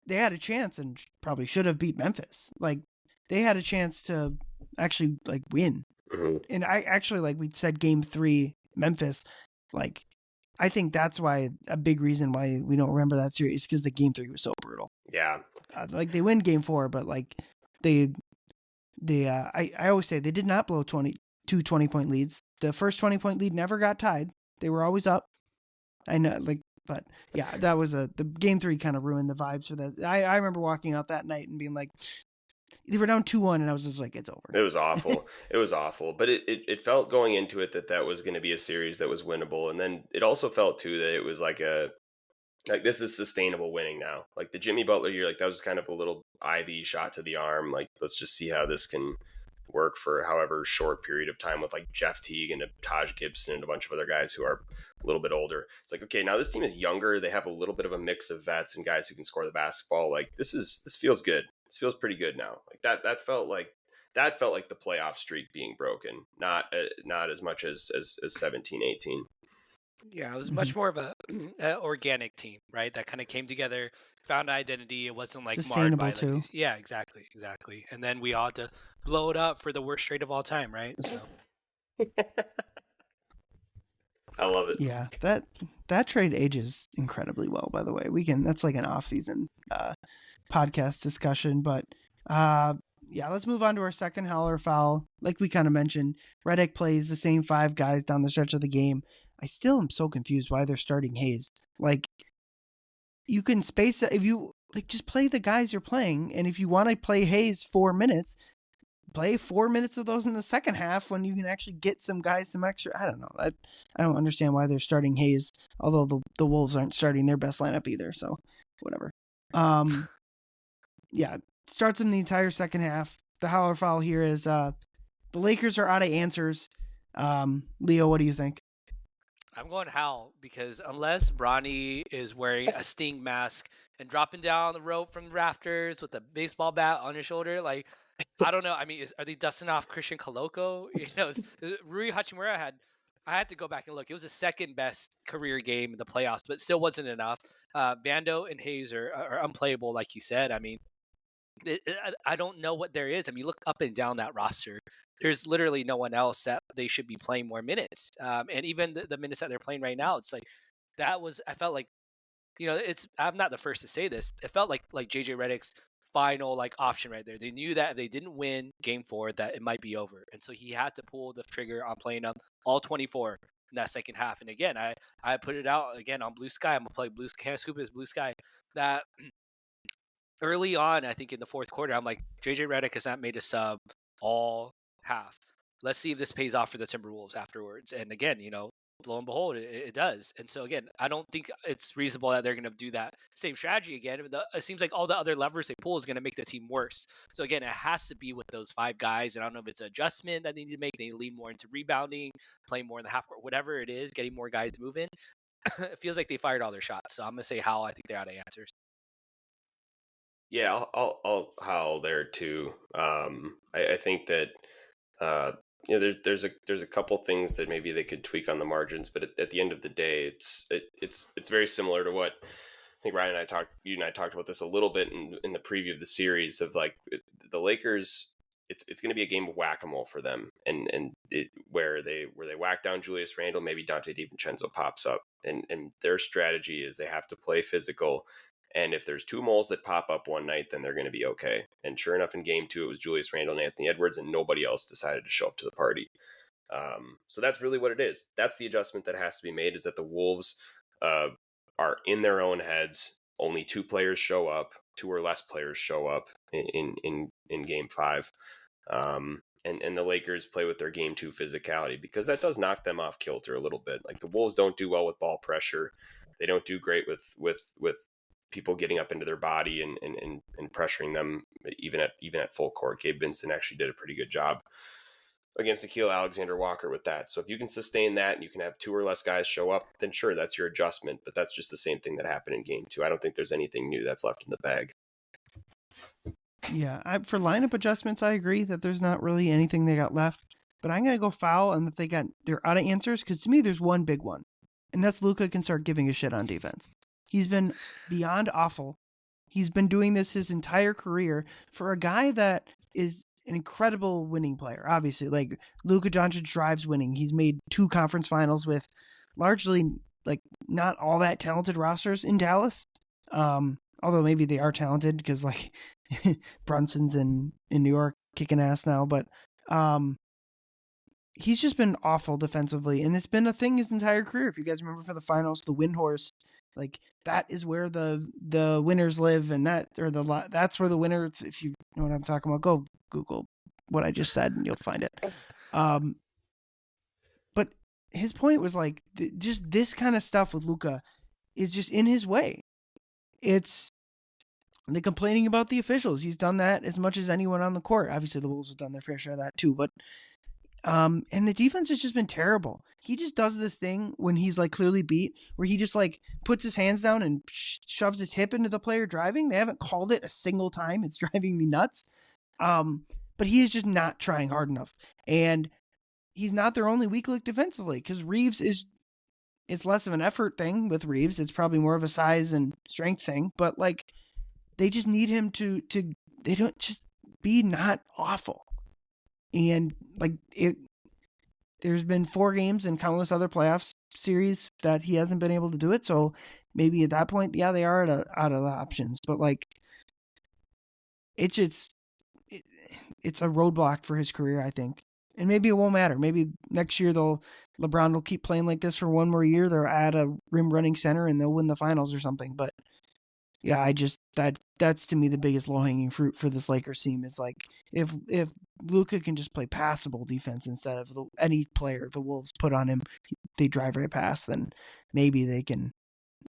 they had a chance and probably should have beat Memphis. Like, they had a chance to actually like win. Mm-hmm. And I actually, like we said, game 3 Memphis, like, I think that's why a big reason why we don't remember that series, because the game 3 was so brutal. Yeah. Like, they win game 4, but like they I always say they did not blow 20-point leads. The first 20-point lead never got tied. They were always up. I know, like, but yeah, that was the game 3 kind of ruined the vibes for that. I remember walking out that night and being like, they were down 2-1, and I was just like, it's over. It was awful. It was awful. But it felt going into it that was going to be a series that was winnable. And then it also felt, too, that it was like this is sustainable winning now. Like the Jimmy Butler year, like that was kind of a little IV shot to the arm. Like, let's just see how this can work for however short period of time with like Jeff Teague and Taj Gibson and a bunch of other guys who are a little bit older. It's like, okay, now this team is younger. They have a little bit of a mix of vets and guys who can score the basketball. Like this feels good. This feels pretty good now. Like that felt like the playoff streak being broken, not as much as 17, 18. Yeah, it was much more of a organic team, right? That kind of came together, found identity. It wasn't like marred by Sustainable, like too. yeah, exactly. And then we all had to blow it up for the worst trade of all time, right? So I love it. Yeah, that trade ages incredibly well, by the way. That's like an off-season podcast discussion, but yeah, let's move on to our second howler foul. Like we kind of mentioned, Redick plays the same 5 guys down the stretch of the game. I still am so confused why they're starting Hayes. Like, you can space it if you like, just play the guys you're playing, and if you want to play Hayes 4 minutes, play 4 minutes of those in the second half when you can actually get some guys some extra. I don't know. I don't understand why they're starting Hayes, although the Wolves aren't starting their best lineup either, so whatever. Yeah, starts in the entire second half. The howler foul here is the Lakers are out of answers. Leo, what do you think? I'm going Hal, because unless Bronny is wearing a Sting mask and dropping down the rope from the rafters with a baseball bat on his shoulder, like, I don't know. I mean, are they dusting off Christian Coloco? Rui Hachimura I had to go back and look. It was the second best career game in the playoffs, but still wasn't enough. Vando and Hayes are unplayable, like you said. I mean, I don't know what there is. I mean, look up and down that roster. There's literally no one else that they should be playing more minutes. And even the minutes that they're playing right now, it's like I felt like, I'm not the first to say this. It felt like JJ Redick's final like option right there. They knew that if they didn't win game 4, that it might be over. And so he had to pull the trigger on playing up all 24 in that second half. And again, I put it out again on Blue Sky. I'm gonna play Blue Sky. Scoop is Blue Sky. That early on, I think in the fourth quarter, I'm like, JJ Redick has not made a sub all half. Let's see if this pays off for the Timberwolves afterwards. And again, lo and behold, it does. And so again, I don't think it's reasonable that they're going to do that same strategy again. It seems like all the other levers they pull is going to make the team worse. So again, it has to be with those 5 guys. And I don't know if it's an adjustment that they need to make. They need to lean more into rebounding, playing more in the half court, whatever it is, getting more guys moving. It feels like they fired all their shots. So I'm going to say how I think they're out of answers. Yeah, I'll howl there too. I think that there's a couple things that maybe they could tweak on the margins, but at the end of the day, it's very similar to what I think Ryan and you and I talked about this a little bit in the preview of the series of like the Lakers. It's going to be a game of whack-a-mole for them, and where they whack down Julius Randle, maybe Dante DiVincenzo pops up, and their strategy is they have to play physical. And if there's 2 moles that pop up one night, then they're going to be okay. And sure enough, in game 2, it was Julius Randle and Anthony Edwards, and nobody else decided to show up to the party. So that's really what it is. That's the adjustment that has to be made, is that the Wolves are in their own heads. Only 2 players show up, 2 or less players show up in game 5. And the Lakers play with their game 2 physicality, because that does knock them off kilter a little bit. Like the Wolves don't do well with ball pressure. They don't do great with people getting up into their body and pressuring them even at full court. Gabe Vincent actually did a pretty good job against Nickeil Alexander-Walker with that. So if you can sustain that and you can have 2 or less guys show up, then sure, that's your adjustment. But that's just the same thing that happened in game 2. I don't think there's anything new that's left in the bag. Yeah, for lineup adjustments, I agree that there's not really anything they got left. But I'm gonna go foul, and that they're out of answers, because to me there's one big one, and that's Luka can start giving a shit on defense. He's been beyond awful. He's been doing this his entire career for a guy that is an incredible winning player. Obviously, like Luka Doncic drives winning. He's made 2 conference finals with largely like not all that talented rosters in Dallas. Although maybe they are talented because like Brunson's in New York kicking ass now, but he's just been awful defensively, and it's been a thing his entire career. If you guys remember for the finals, the wind horse, like that is where the winners live, and that's where the winners. If you know what I'm talking about, go Google what I just said, and you'll find it. But his point was like just this kind of stuff with Luka is just in his way. It's the complaining about the officials. He's done that as much as anyone on the court. Obviously, the Wolves have done their fair share of that too, but. And the defense has just been terrible. He just does this thing when he's like clearly beat, where he just like puts his hands down and shoves his hip into the player driving. They haven't called it a single time. It's driving me nuts. But he is just not trying hard enough, and he's not their only weak link defensively, because Reeves it's less of an effort thing with Reeves. It's probably more of a size and strength thing. But like, they just need him to they don't just be not awful. And like there's been 4 games and countless other playoff series that he hasn't been able to do it. So maybe at that point, yeah, they are out of the options. But like, it's a roadblock for his career, I think. And maybe it won't matter. Maybe next year LeBron will keep playing like this for one more year. They'll add a rim running center and they'll win the finals or something. But yeah, that's to me the biggest low hanging fruit for this Lakers team is like if Luka can just play passable defense instead of any player the Wolves put on him, they drive right past, then maybe they can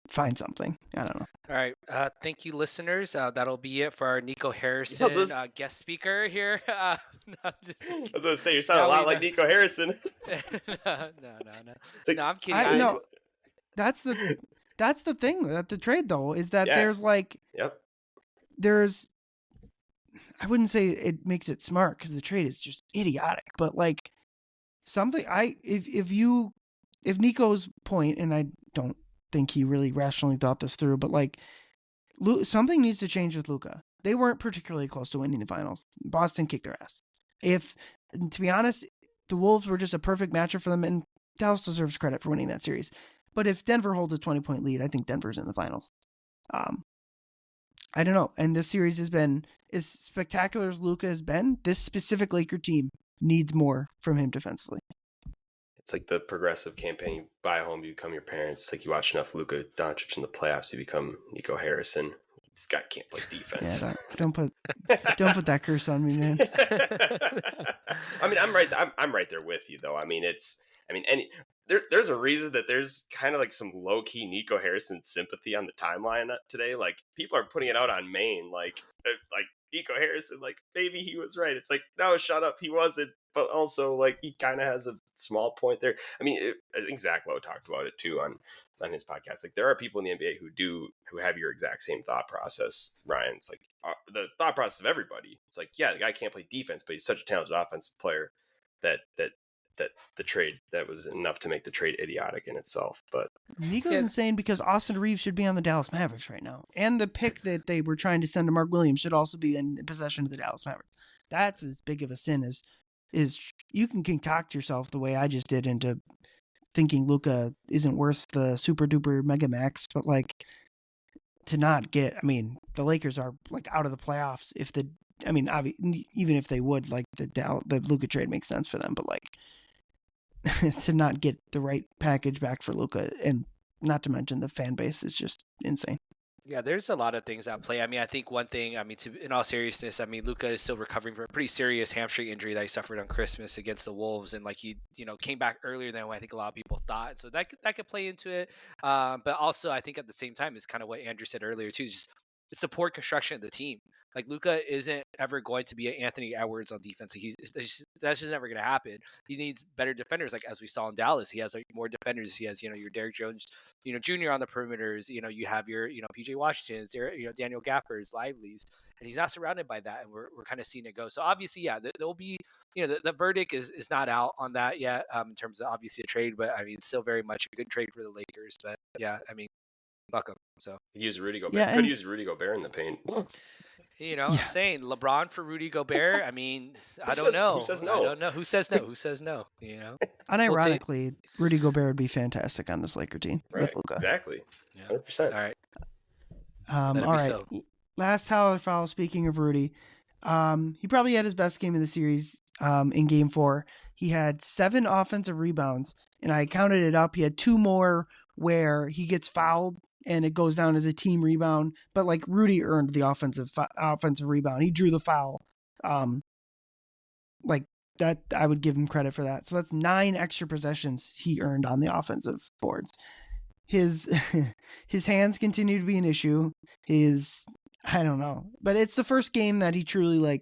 find something. I don't know. All right. Thank you, listeners. That'll be it for our Nico Harrison guest speaker here. No, I was going to say, you sound a lot like Nico Harrison. No. Like, no, I'm kidding. That's the thing at the trade, though, is that there's I wouldn't say it makes it smart, because the trade is just idiotic, but like something if Nico's point, and I don't think he really rationally thought this through, but like something needs to change with Luka. They weren't particularly close to winning the finals. Boston kicked their ass. To be honest, the Wolves were just a perfect matchup for them, and Dallas deserves credit for winning that series. But if Denver holds a 20-point lead, I think Denver's in the finals. I don't know. And this series has been as spectacular as Luka has been. This specific Laker team needs more from him defensively. It's like the progressive campaign. You buy a home, you become your parents. It's like you watch enough Luka Doncic in the playoffs, you become Nico Harrison. This guy can't play defense. Yeah, don't put that curse on me, man. I mean, I'm right there with you, though. I mean, there's a reason that there's kind of like some low key Nico Harrison sympathy on the timeline today. Like, people are putting it out on Maine, like Nico Harrison, like maybe he was right. It's like, no, shut up, he wasn't. But also, like, he kind of has a small point there. I mean, I think Zach Lowe talked about it too on his podcast. Like, there are people in the NBA who have your exact same thought process, Ryan. It's like the thought process of everybody. It's like, yeah, the guy can't play defense, but he's such a talented offensive player that the trade, that was enough to make the trade idiotic in itself. But Nico's insane, because Austin Reeves should be on the Dallas Mavericks right now, and the pick that they were trying to send to Mark Williams should also be in possession of the Dallas Mavericks. That's as big of a sin as you can concoct yourself the way I just did into thinking Luka isn't worth the super duper mega max, but like to not get, I mean, the Lakers are like out of the playoffs even if they would, like the Luka trade makes sense for them, but like to not get the right package back for Luka, and not to mention the fan base is just insane. Yeah, there's a lot of things at play. I mean, I think one thing, in all seriousness, I mean, Luka is still recovering from a pretty serious hamstring injury that he suffered on Christmas against the Wolves, and like he came back earlier than what I think a lot of people thought. So that could play into it. But also, I think at the same time, it's kind of what Andrew said earlier too. Just it's the poor construction of the team. Like Luka isn't ever going to be an Anthony Edwards on defense. Like that's just never going to happen. He needs better defenders, like as we saw in Dallas. He has like more defenders. He has your Derrick Jones, Jr. on the perimeters. You have your PJ Washington's, Daniel Gafford's, Lively's, and he's not surrounded by that. And we're kind of seeing it go. So obviously, yeah, there'll be the verdict is not out on that yet in terms of obviously a trade, but I mean it's still very much a good trade for the Lakers. But yeah, I mean, fuck him. So use Rudy Gobert. Yeah, Could use Rudy Gobert in the paint. I'm saying LeBron for Rudy Gobert. I mean, I don't know. Who says no? I don't know. Who says no? Who says no? Unironically, Rudy Gobert would be fantastic on this Laker team with Luka. Exactly. Yeah. 100%. All right. All right. So. Last Howler foul. Speaking of Rudy, he probably had his best game of the series in Game 4. He had 7 offensive rebounds, and I counted it up. He had 2 more where he gets fouled and it goes down as a team rebound. But like Rudy earned the offensive rebound. He drew the foul. Like that, I would give him credit for that. So that's 9 extra possessions he earned on the offensive boards. His hands continue to be an issue. I don't know, but it's the first game that he truly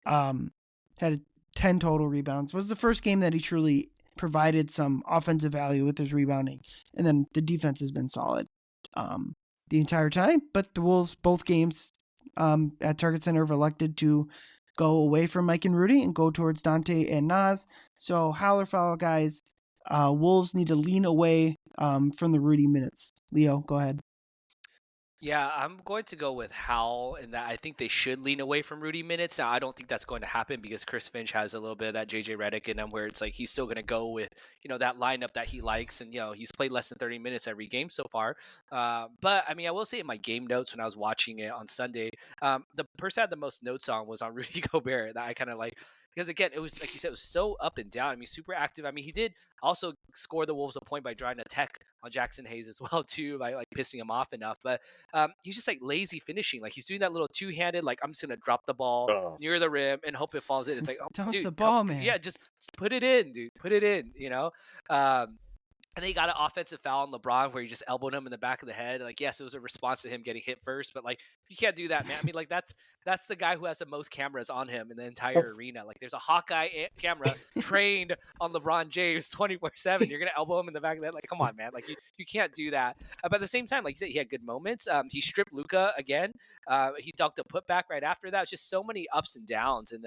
had 10 total rebounds. Was the first game that he truly provided some offensive value with his rebounding, and then the defense has been solid the entire time. But the Wolves, both games at Target Center, have elected to go away from Mike and Rudy and go towards Dante and Naz. So Howler foul, guys. Wolves need to lean away from the Rudy minutes. Leo, go ahead. Yeah, I'm going to go with Howell, and that I think they should lean away from Rudy minutes. Now, I don't think that's going to happen because Chris Finch has a little bit of that JJ Redick in him, where it's like he's still going to go with that lineup that he likes, and he's played less than 30 minutes every game so far. But I mean, I will say in my game notes when I was watching it on Sunday, the person I had the most notes on was on Rudy Gobert. That I kind of like. Because again, it was like you said, it was so up and down. I mean, super active. I mean, he did also score the Wolves a point by drawing a tech on Jackson Hayes as well too, by like pissing him off enough. But he's just like lazy finishing. Like he's doing that little two-handed, like I'm just gonna drop the ball near the rim and hope it falls in. It's like, Dump the ball, man. Yeah, just put it in, dude. Put it in. And then he got an offensive foul on LeBron where he just elbowed him in the back of the head. Like, yes, it was a response to him getting hit first, but like, you can't do that, man. I mean, like that's the guy who has the most cameras on him in the entire arena. Like, there's a Hawkeye camera trained on LeBron James 24/7. You're gonna elbow him in the back of the head. Like, come on, man. Like, you can't do that. But at the same time, like you said, he had good moments. He stripped Luka again. He dunked a putback right after that. It's just so many ups and downs. And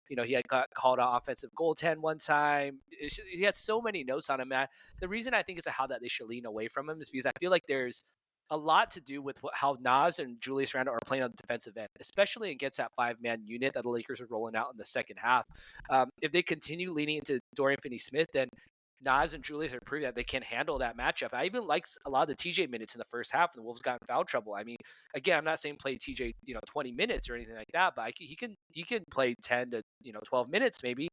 he had got called an offensive goaltend one time. He had so many notes on him, man. The reason I think it's how that they should lean away from him is because I feel like there's a lot to do with how Naz and Julius Randle are playing on the defensive end, especially against that 5-man unit that the Lakers are rolling out in the second half. If they continue leaning into Dorian Finney-Smith, then Naz and Julius are proving that they can handle that matchup. I even liked a lot of the TJ minutes in the first half, and the Wolves got in foul trouble. I mean, again, I'm not saying play TJ 20 minutes or anything like that, but he can play 10 to 12 minutes maybe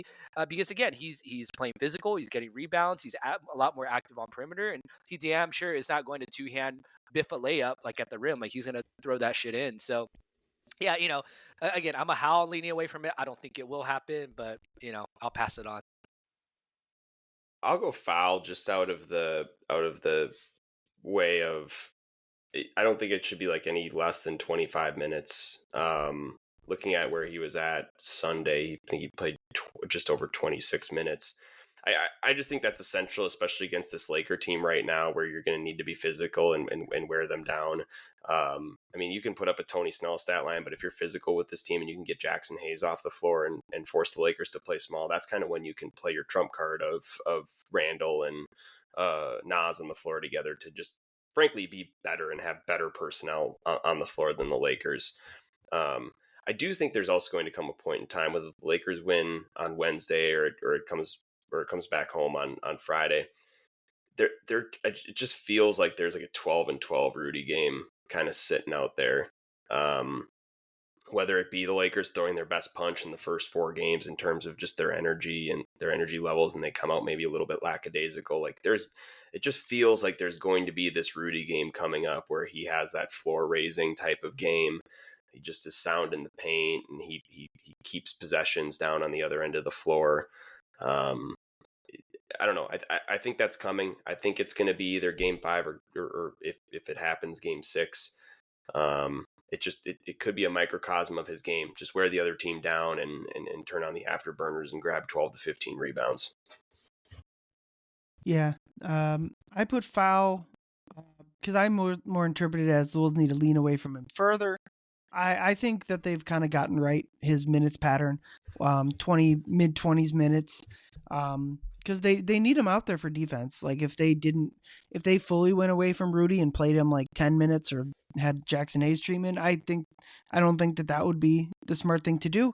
because again he's playing physical, he's getting rebounds, he's a lot more active on perimeter, and he damn sure is not going to two-hand biff a layup like at the rim. Like he's going to throw that shit in. So yeah, again, I'm a Howell leaning away from it. I don't think it will happen, but I'll pass it on. I'll go foul just out of the way of. I don't think it should be like any less than 25 minutes. Looking at where he was at Sunday, I think he played just over 26 minutes. I just think that's essential, especially against this Laker team right now, where you're going to need to be physical and wear them down. I mean, you can put up a Tony Snell stat line, but if you're physical with this team and you can get Jackson Hayes off the floor and force the Lakers to play small, that's kind of when you can play your trump card of Randall and Naz on the floor together to just frankly be better and have better personnel on the floor than the Lakers. I do think there's also going to come a point in time whether the Lakers win on Wednesday or it comes back home on Friday. It just feels like there's like a 12-12 Rudy game kind of sitting out there. Whether it be the Lakers throwing their best punch in the first 4 games in terms of just their energy and their energy levels, and they come out maybe a little bit lackadaisical. Like it just feels like there's going to be this Rudy game coming up where he has that floor raising type of game. He just is sound in the paint, and he keeps possessions down on the other end of the floor. I don't know. I think that's coming. I think it's going to be either game 5 or if it happens, game 6. it could be a microcosm of his game. Just wear the other team down and turn on the afterburners and grab 12 to 15 rebounds. Yeah. I put foul because I more interpret it as the Wolves need to lean away from him further. I think that they've kind of gotten right his minutes pattern, mid-20s minutes, because they need him out there for defense. Like if they fully went away from Rudy and played him like 10 minutes or had Jackson Hayes treatment, I don't think that would be the smart thing to do.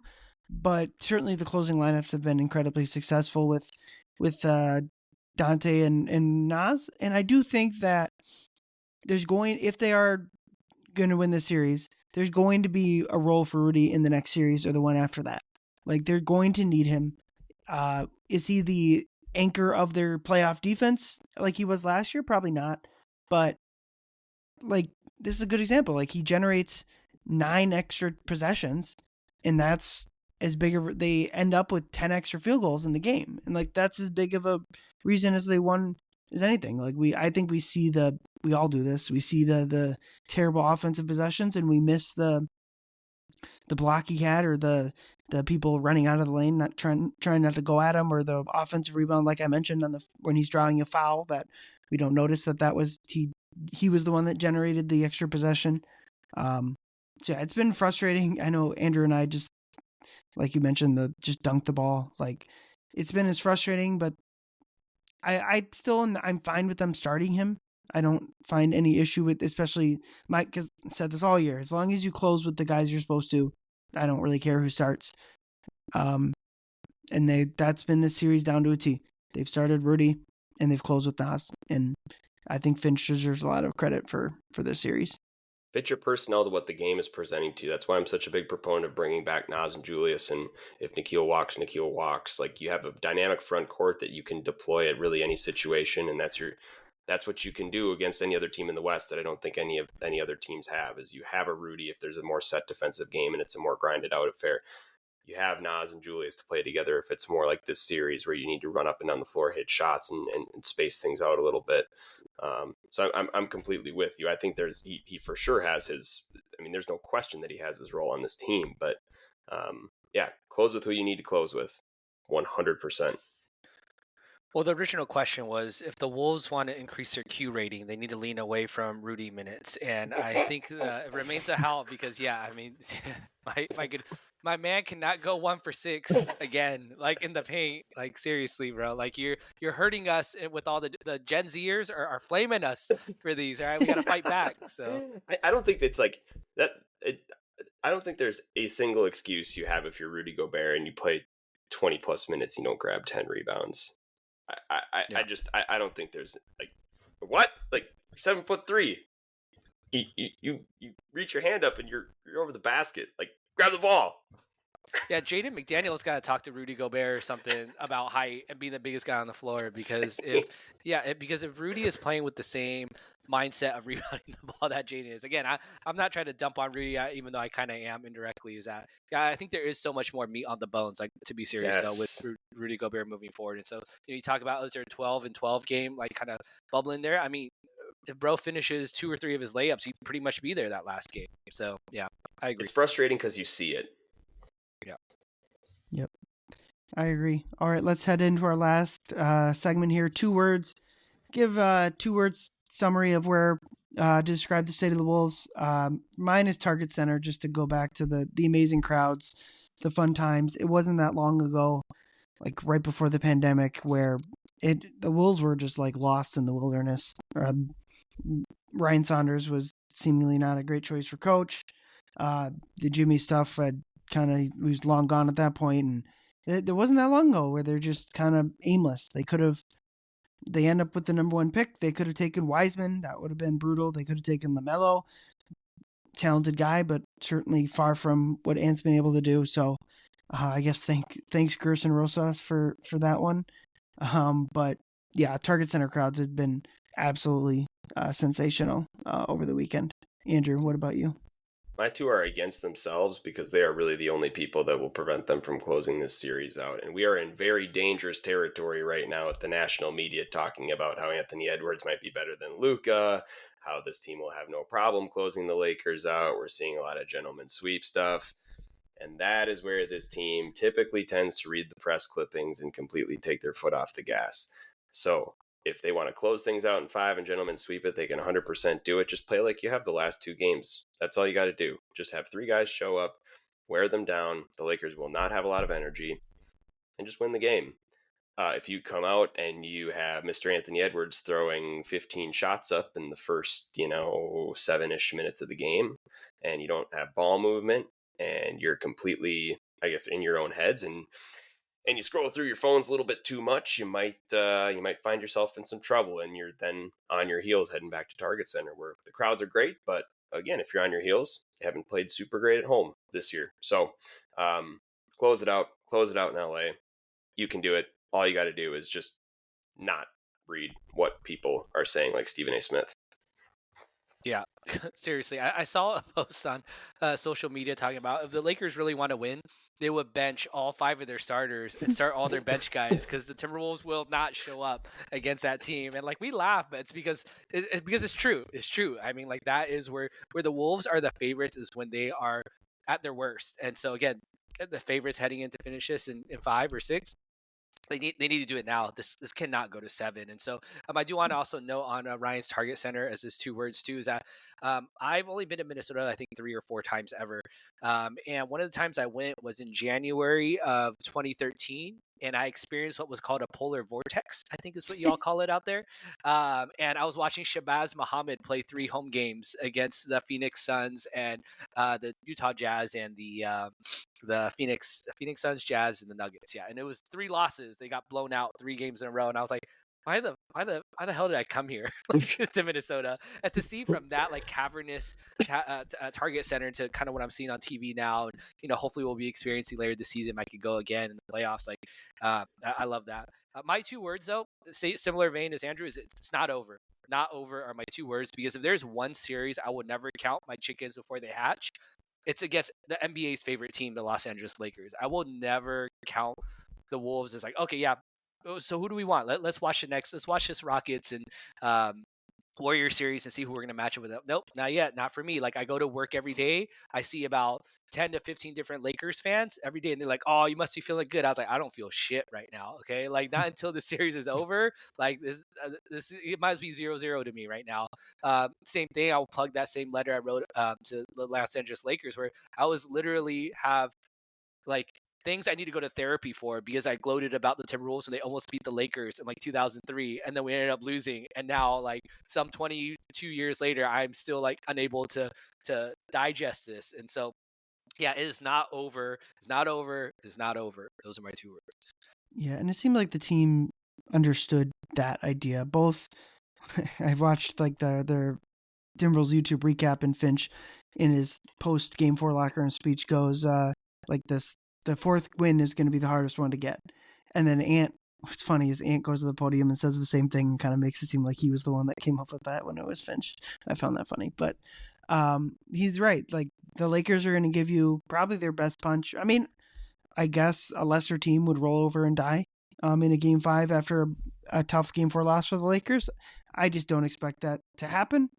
But certainly the closing lineups have been incredibly successful with Dante and Nas, and I do think that if they are going to win this series, there's going to be a role for Rudy in the next series or the one after that. Like they're going to need him. Is he the anchor of their playoff defense like he was last year? Probably not. But like this is a good example. Like he generates 9 extra possessions, and that's as big of they end up with 10 extra field goals in the game, and like that's as big of a reason as they won as anything. Like I think we all do this. We see the terrible offensive possessions, and we miss the block he had, or the people running out of the lane, not trying not to go at him, or the offensive rebound, like I mentioned when he's drawing a foul that we don't notice that was he was the one that generated the extra possession. So yeah, it's been frustrating. I know Andrew and I just, like you mentioned, just dunk the ball. Like it's been as frustrating, but I'm fine with them starting him. I don't find any issue with, especially Mike, because said this all year. As long as you close with the guys you're supposed to, I don't really care who starts. And that's been this series down to a T. They've started Rudy and they've closed with Nas, and I think Finch deserves a lot of credit for this series. Fit your personnel to what the game is presenting to you. That's why I'm such a big proponent of bringing back Nas and Julius. And if Nikhil walks. Like you have a dynamic front court that you can deploy at really any situation, and that's what you can do against any other team in the West that I don't think any other teams have. Is you have a Rudy if there's a more set defensive game and it's a more grinded out affair. You have Nas and Julius to play together if it's more like this series where you need to run up and down the floor, hit shots, and space things out a little bit. So I'm completely with you. I think he for sure has his. I mean, there's no question that he has his role on this team. But yeah, close with who you need to close with, 100%. Well, the original question was if the Wolves want to increase their Q rating, they need to lean away from Rudy minutes, and I think it remains a help because I mean, my man cannot go 1 for 6 again, like in the paint. Like seriously, bro, like you're hurting us with all the Gen Zers are flaming us for these. All right, we got to fight back. So I don't think it's like that. I don't think there's a single excuse you have if you're Rudy Gobert and you play 20 plus minutes, you don't grab 10 rebounds. I don't think there's like what, like 7'3". You reach your hand up and you're over the basket. Like grab the ball. Yeah, Jaden McDaniel's got to talk to Rudy Gobert or something about height and being the biggest guy on the floor, because if Rudy is playing with the same mindset of rebounding the ball that Jaden is, again, I'm not trying to dump on Rudy, even though I kind of am indirectly. I think there is so much more meat on the bones, like to be serious, with Rudy Gobert moving forward. And so you talk about, is there a 12 and 12 game, like kind of bubbling there? I mean, if bro finishes 2 or 3 of his layups, he'd pretty much be there that last game. So yeah, I agree. It's frustrating because you see it. Yeah. Yep. I agree. All right, let's head into our last segment here. 2 words. Give 2 words summary of where to describe the state of the Wolves. Mine is Target Center, just to go back to the amazing crowds, the fun times. It wasn't that long ago, like right before the pandemic, where the Wolves were just like lost in the wilderness. Ryan Saunders was seemingly not a great choice for coach. The Jimmy stuff he was long gone at that point, and it wasn't that long ago where they're just kind of aimless. They end up with the number 1 pick. They could have taken Wiseman. That would have been brutal. They could have taken LaMelo, talented guy, but certainly far from what Ant's been able to do. So I guess thanks Gerson Rosas for that one. But yeah, Target Center crowds have been absolutely sensational over the weekend. Andrew, what about you? My 2 are against themselves because they are really the only people that will prevent them from closing this series out. And we are in very dangerous territory right now with the national media talking about how Anthony Edwards might be better than Luka, how this team will have no problem closing the Lakers out. We're seeing a lot of gentleman sweep stuff. And that is where this team typically tends to read the press clippings and completely take their foot off the gas. So if they want to close things out in 5 and gentlemen sweep it, they can 100% do it. Just play like you have the last 2 games. That's all you got to do. Just have 3 guys show up, wear them down. The Lakers will not have a lot of energy, and just win the game. If you come out and you have Mr. Anthony Edwards throwing 15 shots up in the first, 7-ish minutes of the game, and you don't have ball movement, and you're completely, I guess, in your own heads, and you scroll through your phones a little bit too much, you might find yourself in some trouble, and you're then on your heels heading back to Target Center, where the crowds are great, but again, if you're on your heels, you haven't played super great at home this year. So close it out in LA. You can do it. All you got to do is just not read what people are saying, like Stephen A. Smith. Yeah, seriously. I saw a post on social media talking about if the Lakers really want to win, they would bench all 5 of their starters and start all their bench guys because the Timberwolves will not show up against that team. And like we laugh, but it's because it's true. It's true. I mean, like that is where the Wolves are the favorites is when they are at their worst. And so again, the favorites heading into finish this in 5 or 6. They need to do it now. This cannot go to 7. And so I do want to also note on Ryan's Target Center as his 2 words too is that I've only been to Minnesota I think 3 or 4 times ever, and one of the times I went was in January of 2013. And I experienced what was called a polar vortex, I think is what y'all call it out there. And I was watching Shabazz Muhammad play 3 home games against the Phoenix Suns and the Utah Jazz and the Phoenix Suns, Jazz, and the Nuggets. Yeah, and it was 3 losses. They got blown out 3 games in a row, and I was like, why the hell did I come here to Minnesota? And to see from that like cavernous Target Center to kind of what I'm seeing on TV now, and hopefully we'll be experiencing later this season. I could go again in the playoffs. Like I love that. My 2 words though, similar vein as Andrew, is it's not over. Not over are my 2 words, because if there's one series I would never count my chickens before they hatch, it's against the NBA's favorite team, the Los Angeles Lakers. I will never count the Wolves as like, okay, yeah, so who do we want? Let's watch let's watch this Rockets and Warrior series and see who we're going to match up with. Nope, not yet. Not for me. Like I go to work every day. I see about 10 to 15 different Lakers fans every day. And they're like, oh, you must be feeling good. I was like, I don't feel shit right now. Okay. Like not until the series is over. Like this it might be 0-0 to me right now. Same thing. I'll plug that same letter I wrote to the Los Angeles Lakers, where I was literally have like things I need to go to therapy for because I gloated about the Timberwolves when they almost beat the Lakers in like 2003, and then we ended up losing. And now, like some 22 years later, I'm still like unable to digest this. And so, yeah, it is not over. It's not over. It's not over. Those are my 2 words. Yeah, and it seemed like the team understood that idea. Both, I've watched like their Timberwolves YouTube recap, and Finch in his post Game 4 locker room speech goes like this. The 4th win is going to be the hardest one to get. And then Ant, what's funny is Ant goes to the podium and says the same thing and kind of makes it seem like he was the one that came up with that when it was Finch. I found that funny. But he's right. Like the Lakers are going to give you probably their best punch. I mean, I guess a lesser team would roll over and die in a Game 5 after a tough Game 4 loss for the Lakers. I just don't expect that to happen.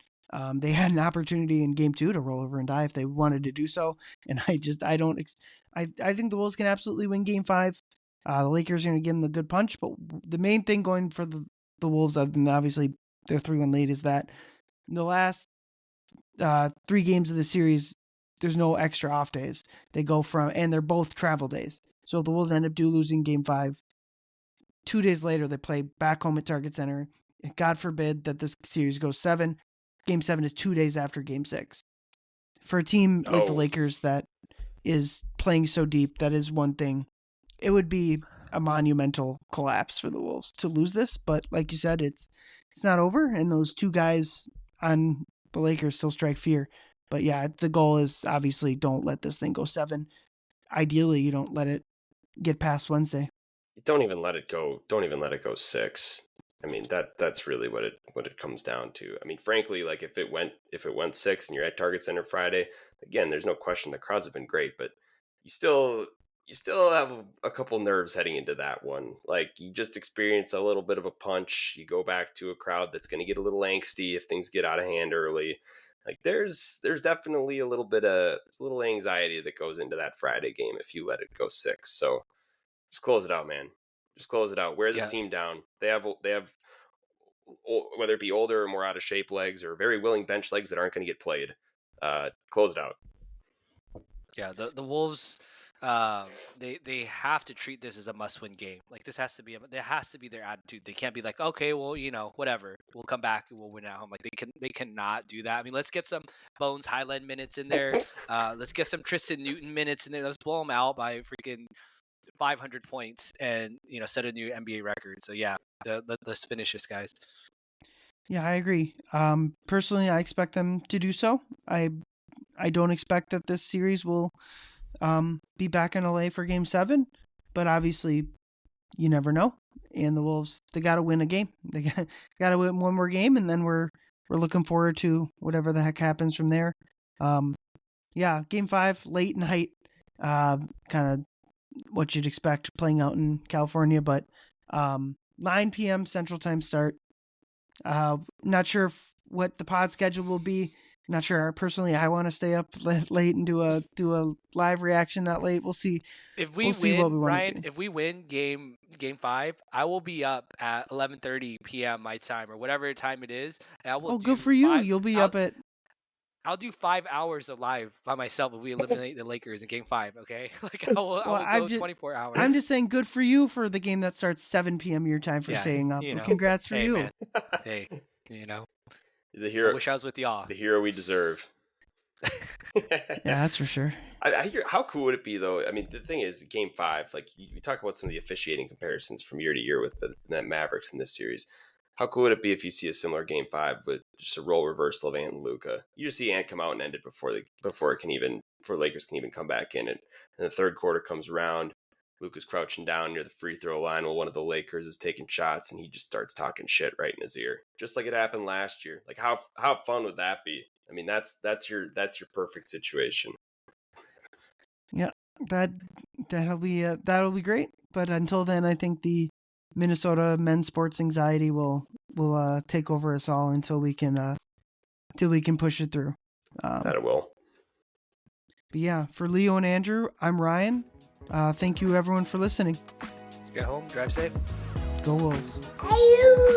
They had an opportunity in Game 2 to roll over and die if they wanted to do so. And I think the Wolves can absolutely win Game 5. The Lakers are going to give them the good punch. But the main thing going for the Wolves, other than obviously their 3-1 lead, is that in the last 3 games of the series, there's no extra off days. They go from, and they're both travel days. So if the Wolves end up losing Game 5, 2 days later, they play back home at Target Center. God forbid that this series goes 7. Game 7 is 2 days after Game 6. For a team like the Lakers that is playing so deep, that is one thing. It would be a monumental collapse for the Wolves to lose this, but like you said, it's not over, and those 2 guys on the Lakers still strike fear. But yeah, the goal is obviously don't let this thing go 7. Ideally, you don't let it get past Wednesday. Don't even let it go. Don't even let it go 6. I mean, that's really what it comes down to. I mean, frankly, like if it went 6 and you're at Target Center Friday, again, there's no question the crowds have been great, but you still, you still have a couple nerves heading into that one. Like, you just experience a little bit of a punch. You go back to a crowd that's going to get a little angsty if things get out of hand early. Like, there's definitely a little anxiety that goes into that Friday game if you let it go 6. So just close it out, man. Just close it out. Wear this team down. They have whether it be older or more out of shape legs or very willing bench legs that aren't going to get played. Close it out. Yeah, the Wolves, they have to treat this as a must-win game. Like, this has to be their attitude. They can't be like, okay, well, whatever, we'll come back and we'll win at home. Like, they cannot do that. I mean, let's get some Bones Highland minutes in there. Let's get some Tristan Newton minutes in there. Let's blow them out by freaking 500 points and set a new NBA record. So yeah, let's finish this, guys. Yeah, I agree. Personally, I expect them to do so. I don't expect that this series will be back in LA for Game 7, but obviously you never know. And the Wolves, they got to win a game. They got to win one more game, and then we're looking forward to whatever the heck happens from there. Yeah, Game 5, late night, kind of what you'd expect playing out in California, but 9 p.m. Central Time start. Not sure what the pod schedule will be. Not sure. Personally, I want to stay up late and do a live reaction that late. We'll see. If we win, Ryan, if we win game 5, I will be up at 11:30 p.m. my time or whatever time it is. And I will good for you. You'll be up at. I'll do 5 hours of live by myself if we eliminate the Lakers in Game 5. Okay, like I will go 24 hours. I'm just saying, good for you for the game that starts 7 p.m. your time for staying up. Congrats for you. Man. Hey, the hero. I wish I was with y'all. The hero we deserve. Yeah, that's for sure. I hear. How cool would it be, though? I mean, the thing is, Game 5. Like, you talk about some of the officiating comparisons from year to year with the Mavericks in this series. How cool would it be if you see a similar Game 5 with just a role reversal of Ant and Luka? You just see Ant come out and end it before Lakers can even come back in it. And the third quarter comes around, Luka's crouching down near the free throw line while one of the Lakers is taking shots, and he just starts talking shit right in his ear, just like it happened last year. Like, how fun would that be? I mean, that's your perfect situation. Yeah, that'll be great. But until then, I think the Minnesota men's sports anxiety will take over us all until we can push it through. That it will. But yeah, for Leo and Andrew, I'm Ryan. Thank you everyone for listening. Get home, drive safe. Go Wolves. Hey you.